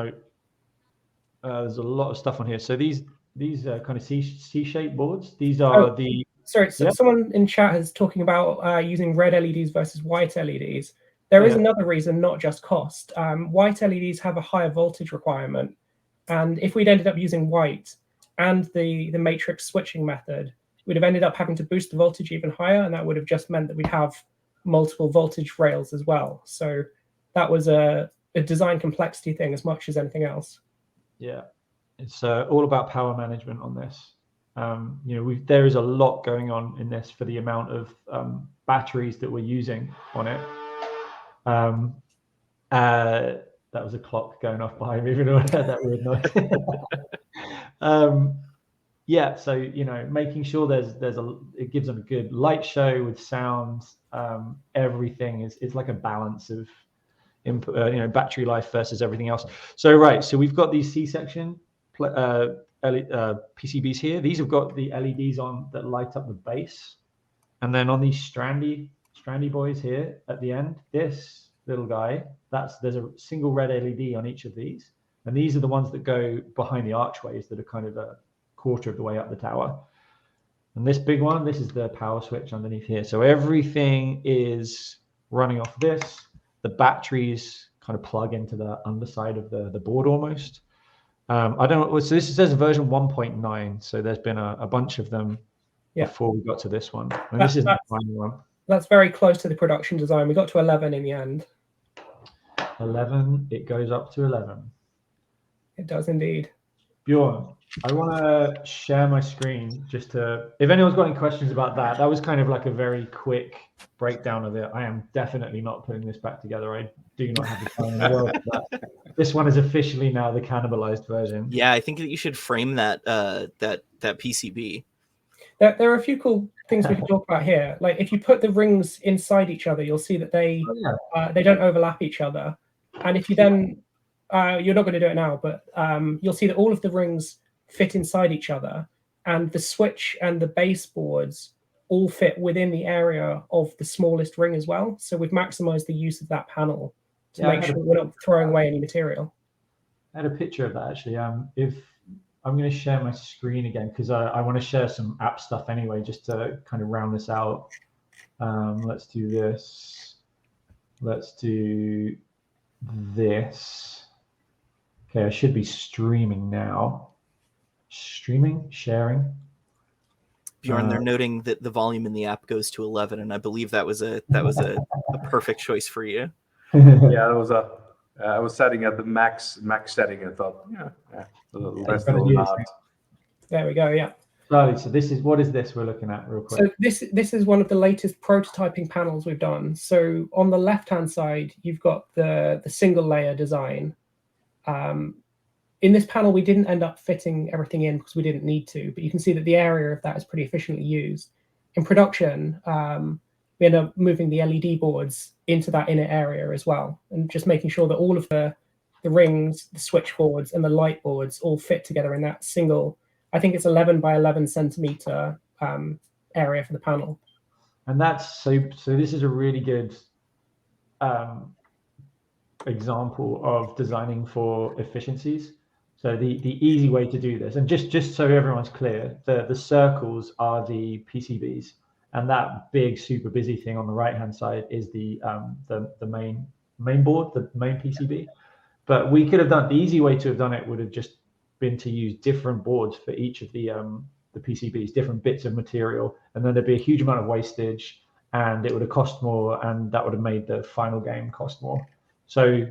Speaker 1: there's a lot of stuff on here. So these kind of C-shaped boards. These are
Speaker 4: Sorry, so someone in chat is talking about using red LEDs versus white LEDs. There is another reason, not just cost. White LEDs have a higher voltage requirement, and if we'd ended up using white and the matrix switching method, we'd have ended up having to boost the voltage even higher, and that would have just meant that we'd have multiple voltage rails as well. So that was a design complexity thing as much as anything else.
Speaker 1: Yeah, it's all about power management on this. There is a lot going on in this for the amount of batteries that we're using on it. That was a clock going off behind me. That weird noise. Yeah, so making sure it gives them a good light show with sound. Everything is like a balance of input, battery life versus everything else. So we've got these C-section PCBs here. These have got the LEDs on that light up the base, and then on these strandy boys here at the end, this little guy, there's a single red LED on each of these, and these are the ones that go behind the archways that are kind of a quarter of the way up the tower. And this big one, this is the power switch underneath here. So everything is running off this. The batteries kind of plug into the underside of the board almost. I don't know. So this says version 1.9. So there's been a bunch of them before we got to this one. And this is the final one.
Speaker 4: That's very close to the production design. We got to 11 in the end.
Speaker 1: 11. It goes up to 11.
Speaker 4: It does indeed.
Speaker 1: Bjorn, I want to share my screen just to, if anyone's got any questions about that, that was kind of like a very quick breakdown of it. I am definitely not putting this back together. I do not have the time in the world for that. This one is officially now the cannibalized version.
Speaker 2: Yeah, I think that you should frame that PCB.
Speaker 4: There are a few cool things we can talk about here. Like if you put the rings inside each other, you'll see that they don't overlap each other. And if you then you're not going to do it now, but you'll see that all of the rings fit inside each other, and the switch and the base boards all fit within the area of the smallest ring as well. So we've maximized the use of that panel to make sure we're not throwing away any material.
Speaker 1: I had a picture of that actually. If I'm going to share my screen again because I want to share some app stuff anyway, just to kind of round this out. Let's do this. Let's do this. Okay, I should be streaming now. Sharing.
Speaker 2: Bjorn, they're noting that the volume in the app goes to 11, and I believe that was a perfect choice for you.
Speaker 3: Yeah, that was I was setting at the max setting and thought, let's do not.
Speaker 4: There we go. Yeah.
Speaker 1: Charlie, so what is this we're looking at real quick?
Speaker 4: So this is one of the latest prototyping panels we've done. So on the left-hand side, you've got the single layer design. In this panel, we didn't end up fitting everything in because we didn't need to, but you can see that the area of that is pretty efficiently used. In production, we end up moving the LED boards into that inner area as well, and just making sure that all of the rings, the switchboards, and the light boards all fit together in that single, I think it's 11 by 11 centimeter area for the panel.
Speaker 1: And that's so this is a really good example of designing for efficiencies. So the easy way to do this, and just so everyone's clear, the circles are the PCBs, and that big super busy thing on the right hand side is the main board, the main PCB. But we could have done, the easy way to have done it would have just been to use different boards for each of the PCBs, different bits of material, and then there'd be a huge amount of wastage, and it would have cost more, and that would have made the final game cost more. So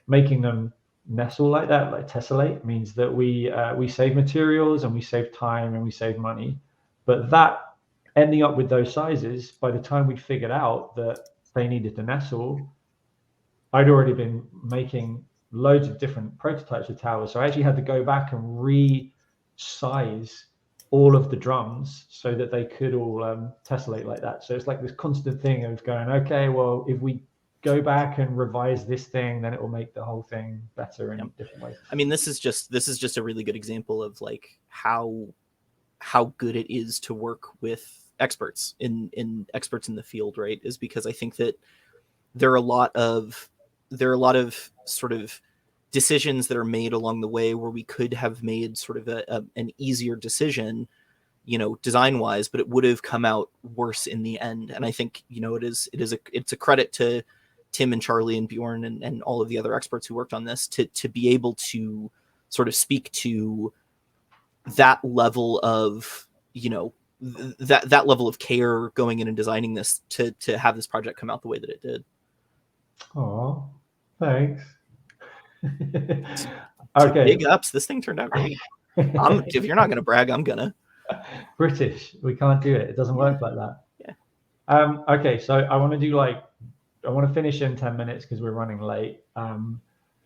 Speaker 1: making them nestle like that, like tessellate, means that we save materials and we save time and we save money. But that ending up with those sizes, by the time we figured out that they needed to nestle, I'd already been making loads of different prototypes of towers. So I actually had to go back and resize all of the drums so that they could all tessellate like that. So it's like this constant thing of going, okay, well, if we go back and revise this thing, then it will make the whole thing better in different ways.
Speaker 2: I mean, this is just a really good example of like how good it is to work with experts in the field, right? Is because I think that there are a lot of sort of decisions that are made along the way where we could have made sort of an easier decision, design wise, but it would have come out worse in the end. And I think, it's a credit to Tim and Charlie and Bjorn and all of the other experts who worked on this to be able to sort of speak to that level of, that level of care going in and designing this to have this project come out the way that it did.
Speaker 1: Oh, thanks. Okay.
Speaker 2: Big ups. This thing turned out great. If you're not going to brag, I'm going to.
Speaker 1: British. We can't do it. It doesn't work like that.
Speaker 2: Yeah.
Speaker 1: Okay. So I want to finish in 10 minutes because we're running late.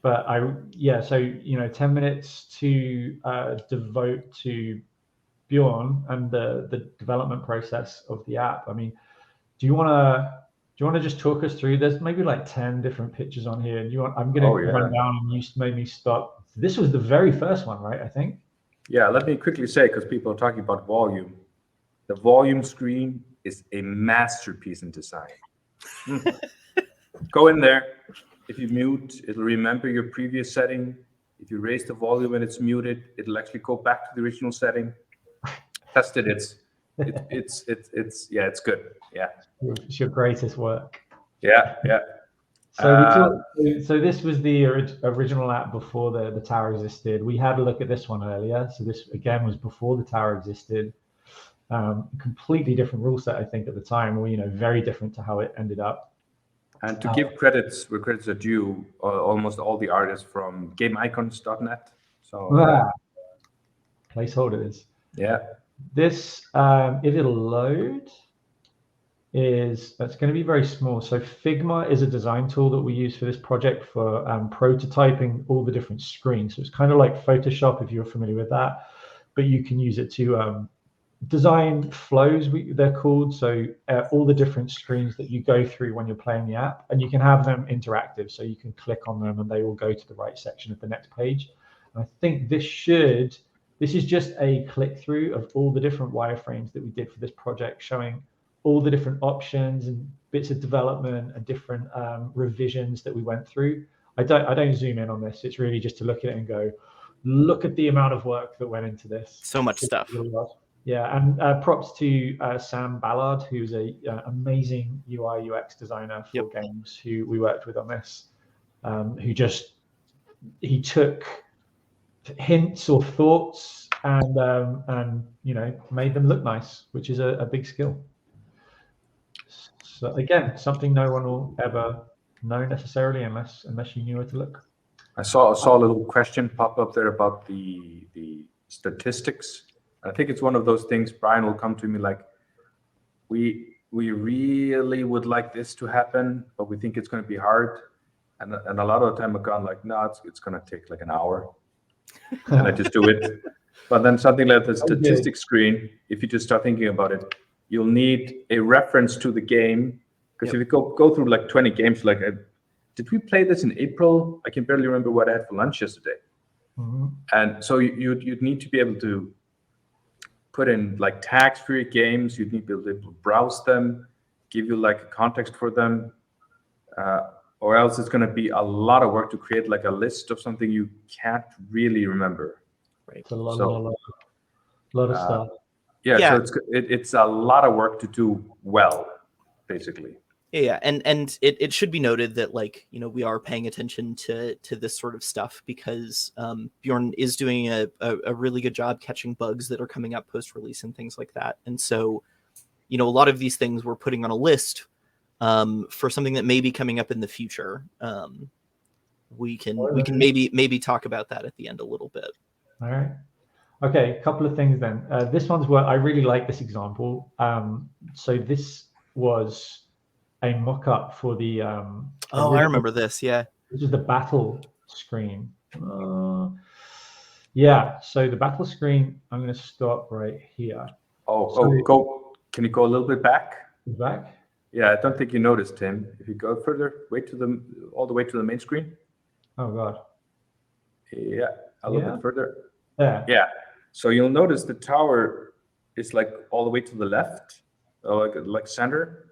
Speaker 1: But 10 minutes to devote to Bjorn and the development process of the app. I mean, do you want to just talk us through? There's maybe like 10 different pictures on here. I'm going to run down, and you made me stop. This was the very first one, right? I think.
Speaker 3: Yeah, let me quickly say, because people are talking about volume. The volume screen is a masterpiece in design. Go in there. If you mute, it'll remember your previous setting. If you raise the volume and it's muted, it'll actually go back to the original setting. Tested it. It's good. Yeah.
Speaker 1: It's your greatest work.
Speaker 3: Yeah.
Speaker 1: So this was the original app before the tower existed. We had a look at this one earlier. So this again was before the tower existed. Completely different rule set, I think, at the time. Or very different to how it ended up.
Speaker 3: And to give credits where credits are due, almost all the artists from GameIcons.net. So
Speaker 1: placeholders.
Speaker 3: Yeah.
Speaker 1: This, if it'll load, that's going to be very small. So Figma is a design tool that we use for this project for prototyping all the different screens. So it's kind of like Photoshop, if you're familiar with that, but you can use it to design flows, they're called. So all the different screens that you go through when you're playing the app, and you can have them interactive. So you can click on them and they will go to the right section of the next page. And I think this is just a click through of all the different wireframes that we did for this project, showing all the different options and bits of development and different revisions that we went through. I don't zoom in on this. It's really just to look at it and go, look at the amount of work that went into this.
Speaker 2: So much stuff.
Speaker 1: Yeah, and props to Sam Ballard, who's a amazing UI UX designer for games, who we worked with on this. He took hints or thoughts and made them look nice, which is a big skill. So again, something no one will ever know necessarily unless you knew where to look.
Speaker 3: I saw a little question pop up there about the statistics. I think it's one of those things. Brian will come to me like, we really would like this to happen, but we think it's going to be hard. And a lot of the time I've gone like, no, it's going to take like an hour, and I just do it. But then something like the statistics screen, if you just start thinking about it, you'll need a reference to the game. Because if you go through like 20 games, like, did we play this in April? I can barely remember what I had for lunch yesterday.
Speaker 1: Mm-hmm.
Speaker 3: And so you'd need to be able to put in like tags for your games. You'd need to be able to browse them, give you like a context for them, or else it's going to be a lot of work to create like a list of something you can't really remember.
Speaker 1: Right. It's a lot of stuff.
Speaker 3: Yeah, so it's a lot of work to do well, basically.
Speaker 2: Yeah, and it should be noted that, like, we are paying attention to this sort of stuff because Bjorn is doing a really good job catching bugs that are coming up post-release and things like that. And so, a lot of these things we're putting on a list for something that may be coming up in the future. We can maybe talk about that at the end a little bit.
Speaker 1: All right. Okay, a couple of things then. This one's where I really like this example. So this was a mock-up for the
Speaker 2: I remember this. Yeah,
Speaker 1: this is the battle screen. Yeah, so the battle screen, I'm going to stop right here.
Speaker 3: Can you go a little bit back?
Speaker 1: Back?
Speaker 3: Yeah, I don't think you noticed, Tim. If you go further, all the way to the main screen.
Speaker 1: Oh God.
Speaker 3: Yeah, a little bit further.
Speaker 1: Yeah.
Speaker 3: So you'll notice the tower is like all the way to the left, like center.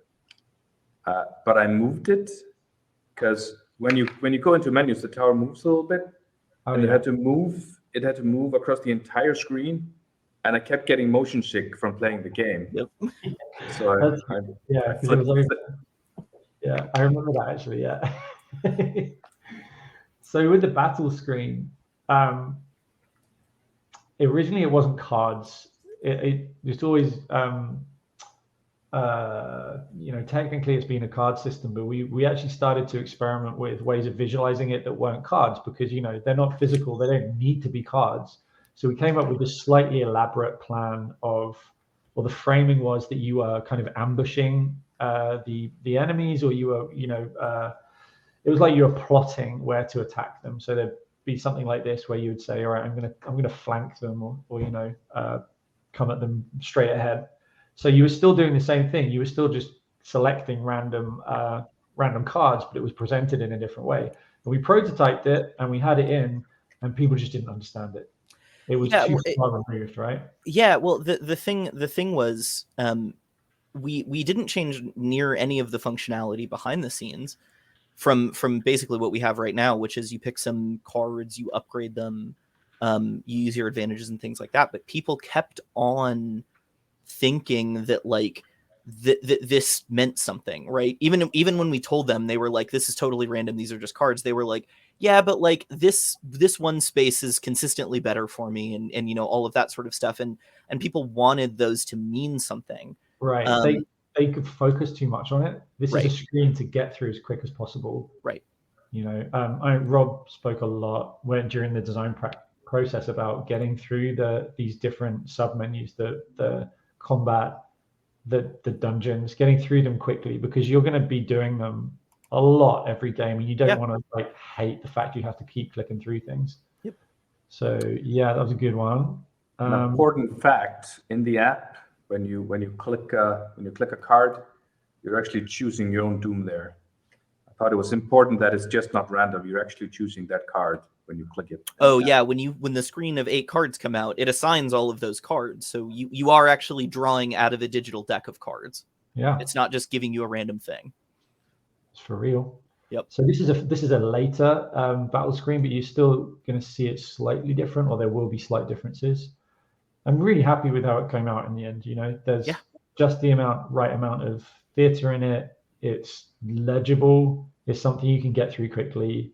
Speaker 3: But I moved it because when you go into menus, the tower moves a little bit, and it had to move. It had to move across the entire screen, and I kept getting motion sick from playing the game.
Speaker 2: Yep.
Speaker 3: So
Speaker 1: I remember that actually. Yeah. So with the battle screen, originally it wasn't cards. It was always technically it's been a card system, but we actually started to experiment with ways of visualizing it that weren't cards because they're not physical, they don't need to be cards. So we came up with this slightly elaborate plan the framing was that you were kind of ambushing the enemies, or you were it was like you were plotting where to attack them. So there'd be something like this where you would say, all right, I'm gonna flank them, or come at them straight ahead. So you were still doing the same thing. You were still just selecting random cards, but it was presented in a different way. And we prototyped it and we had it in, and people just didn't understand it. It was too far removed, right?
Speaker 2: Yeah. Well, the thing was, we didn't change near any of the functionality behind the scenes from basically what we have right now, which is you pick some cards, you upgrade them, you use your advantages and things like that. But people kept on thinking that like this meant something, right? Even when we told them, they were like, this is totally random, these are just cards. They were like, yeah, but like this one space is consistently better for me, and all of that sort of stuff, and people wanted those to mean something,
Speaker 1: right? They could focus too much on it. This is a screen to get through as quick as possible,
Speaker 2: right?
Speaker 1: Rob spoke a lot during the design process about getting through these different sub menus, the combat, the dungeons, getting through them quickly, because you're going to be doing them a lot every game, and you don't want to like hate the fact you have to keep clicking through things.
Speaker 2: Yep.
Speaker 1: So yeah, that was a good one.
Speaker 3: An important fact in the app, when you click a card, you're actually choosing your own doom there. I thought it was important that it's just not random. You're actually choosing that card when you click it.
Speaker 2: Oh yeah, when the screen of 8 cards come out, it assigns all of those cards. So you are actually drawing out of a digital deck of cards.
Speaker 1: Yeah.
Speaker 2: It's not just giving you a random thing.
Speaker 1: It's for real.
Speaker 2: Yep.
Speaker 1: So this is a later battle screen, but you're still going to see it slightly different, or there will be slight differences. I'm really happy with how it came out in the end. There's just the right amount of theater in it. It's legible. It's something you can get through quickly.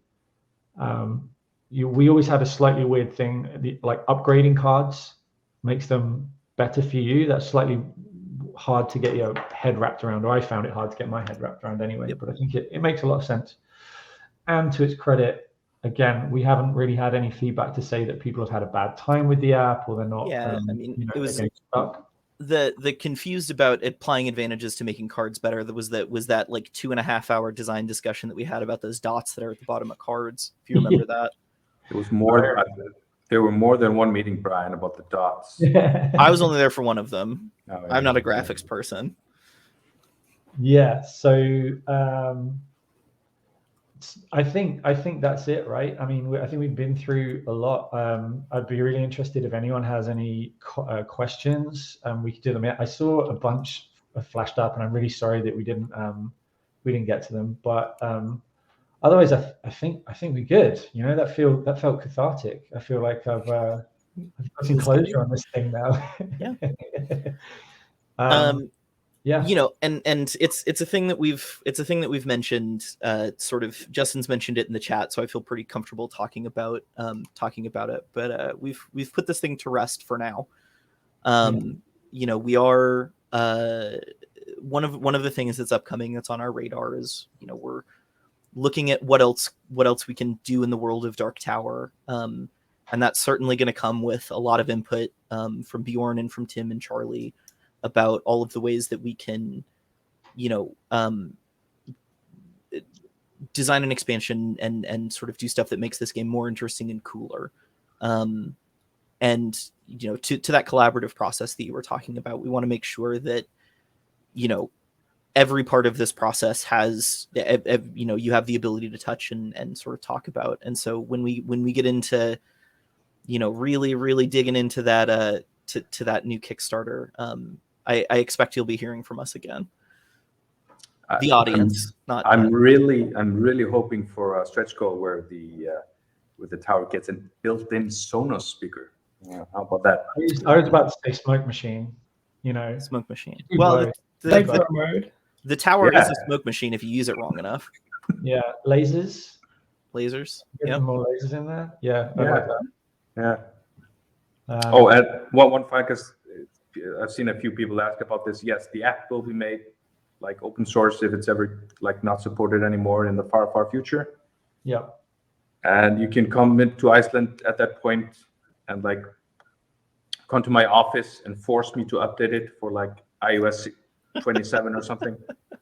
Speaker 1: we always have a slightly weird thing. Like upgrading cards makes them better for you. That's slightly hard to get your head wrapped around, or I found it hard to get my head wrapped around anyway.
Speaker 2: Yep.
Speaker 1: But I think it makes a lot of sense. And to its credit, again, we haven't really had any feedback to say that people have had a bad time with the app, or they're not.
Speaker 2: Yeah, I mean,
Speaker 1: you know,
Speaker 2: it was
Speaker 1: getting stuck.
Speaker 2: the confused about applying advantages to making cards better. That was that like 2.5 hour design discussion that we had about those dots that are at the bottom of cards. If you remember that,
Speaker 3: It was more. There were more than one meeting, Brian, about the dots.
Speaker 2: I was only there for one of them.
Speaker 3: Oh, yeah.
Speaker 2: I'm not a graphics person.
Speaker 1: Yeah. So I think that's it, right? I mean, I think we've been through a lot. I'd be really interested if anyone has any questions. We could do them. I saw a bunch flashed up, and I'm really sorry that we didn't get to them. But otherwise, I think we're good. You know, that felt cathartic. I feel like I've got some closure on this thing now.
Speaker 2: Yeah.
Speaker 1: Yeah.
Speaker 2: You know, and it's a thing that we've mentioned. Sort of, Justin's mentioned it in the chat, so I feel pretty comfortable talking about it. But we've put this thing to rest for now. You know, we are one of the things that's upcoming that's on our radar is, you know, we're looking at what else we can do in the world of Dark Tower, and that's certainly going to come with a lot of input from Bjorn and from Tim and Charlie about all of the ways that we can, you know, design an expansion and sort of do stuff that makes this game more interesting and cooler. And, you know, to that collaborative process that you were talking about, we want to make sure that, you know, every part of this process has, you know, you have the ability to touch and sort of talk about. And so when we get into, you know, really digging into that, to that new Kickstarter, I expect you'll be hearing from us again. The audience,
Speaker 3: I'm really hoping for a stretch goal where the tower gets a built-in Sonos speaker. Yeah, how about that?
Speaker 1: I was about to say smoke machine. You know,
Speaker 2: smoke machine. Well, the tower is a smoke machine if you use it wrong enough.
Speaker 1: Yeah, lasers.
Speaker 2: Get
Speaker 1: some more lasers in there. Yeah, I like that.
Speaker 3: Yeah. And one fact, because I've seen a few people ask about this. Yes, the app will be made like open source if it's ever like not supported anymore in the far future.
Speaker 1: Yeah.
Speaker 3: And you can come into Iceland at that point and like come to my office and force me to update it for like iOS 27 or something.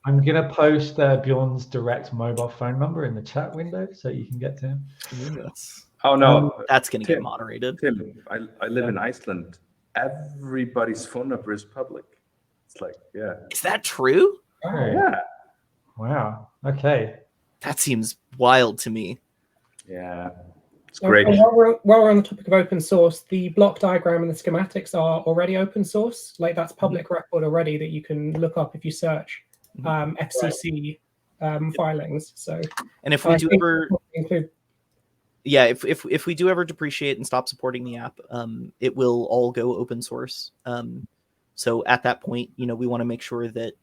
Speaker 1: I'm gonna post Bjorn's direct mobile phone number in the chat window so you can get to him.
Speaker 2: Yes.
Speaker 3: Oh no,
Speaker 2: that's gonna get moderated.
Speaker 3: Tim, I live in Iceland. Everybody's phone number is public. It's like, yeah.
Speaker 2: Is that true?
Speaker 1: Oh,
Speaker 3: yeah.
Speaker 1: Wow. Okay.
Speaker 2: That seems wild to me.
Speaker 3: Yeah. It's great.
Speaker 4: While we're on the topic of open source, the block diagram and the schematics are already open source. Like that's public record already that you can look up if you search FCC filings. So,
Speaker 2: and if we do ever include, if we do ever depreciate and stop supporting the app, it will all go open source. So at that point, you know, we want to make sure that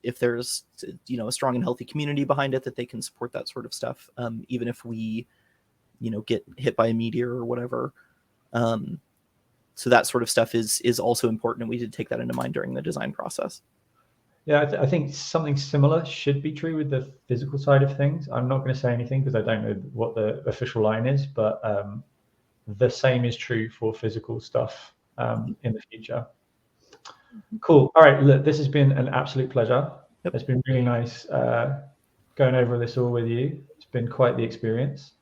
Speaker 2: if there's, you know, a strong and healthy community behind it, that they can support that sort of stuff, even if we, you know, get hit by a meteor or whatever. So that sort of stuff is also important, and we did take that into mind during the design process.
Speaker 1: Yeah, I think something similar should be true with the physical side of things. I'm not going to say anything because I don't know what the official line is, but the same is true for physical stuff in the future. Cool. All right, look, this has been an absolute pleasure. Yep. It's been really nice going over this all with you. It's been quite the experience.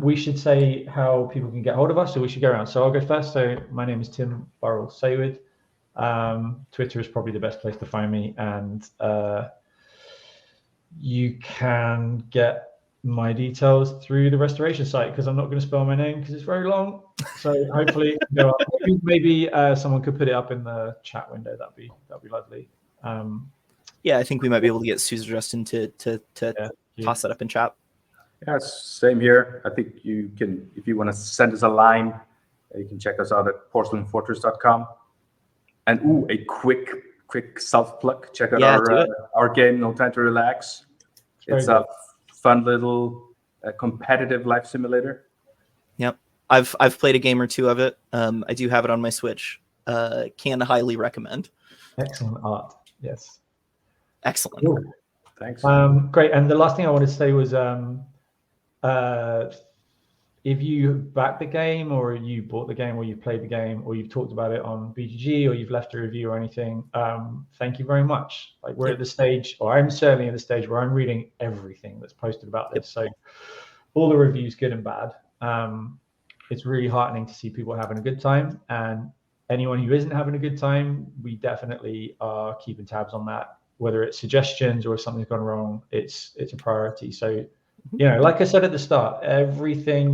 Speaker 1: We should say how people can get hold of us, so we should go around. So I'll go first. So my name is Tim Burrell-Saywood. Twitter is probably the best place to find me, and you can get my details through the restoration site because I'm not going to spell my name because it's very long. So hopefully, maybe someone could put it up in the chat window. That'd be lovely.
Speaker 2: Yeah, I think we might be able to get Susan Justin to toss that up in chat.
Speaker 3: Yeah, same here. I think you can, if you want to send us a line, you can check us out at porcelainfortress.com. And a quick self plug. Check out our game, No Time to Relax. It's a fun little competitive life simulator.
Speaker 2: I've played a game or two of it. I do have it on my Switch. Can highly recommend.
Speaker 1: Excellent art. Yes.
Speaker 2: Excellent.
Speaker 1: Cool.
Speaker 3: Thanks.
Speaker 1: Great. And the last thing I wanted to say was, if you backed the game, or you bought the game, or you played the game, or you've talked about it on BGG, or you've left a review or anything, thank you very much. Like, we're at the stage, or I'm certainly at the stage where I'm reading everything that's posted about this. So all the reviews, good and bad. It's really heartening to see people having a good time, and anyone who isn't having a good time, we definitely are keeping tabs on that. Whether it's suggestions or if something's gone wrong, it's a priority. So, you know, like I said at the start, everything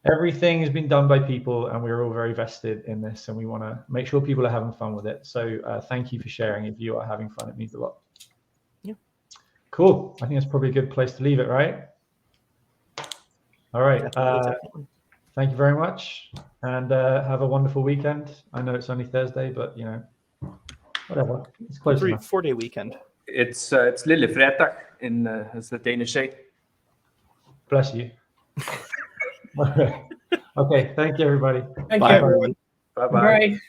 Speaker 1: has been done by people, and we're all very vested in this, and we want to make sure people are having fun with it. So thank you for sharing. If you are having fun, it means a lot.
Speaker 2: Yeah.
Speaker 1: Cool. I think that's probably a good place to leave it, right? All right.
Speaker 2: Definitely.
Speaker 1: Thank you very much, and have a wonderful weekend. I know it's only Thursday, but you know, whatever. It's close enough.
Speaker 2: 4-day weekend.
Speaker 3: It's Lillefredag in as the Danish say.
Speaker 1: Bless you. Okay. Thank you, everybody.
Speaker 4: Thank
Speaker 2: Bye,
Speaker 4: you.
Speaker 2: everyone.
Speaker 3: Bye bye.
Speaker 4: Bye.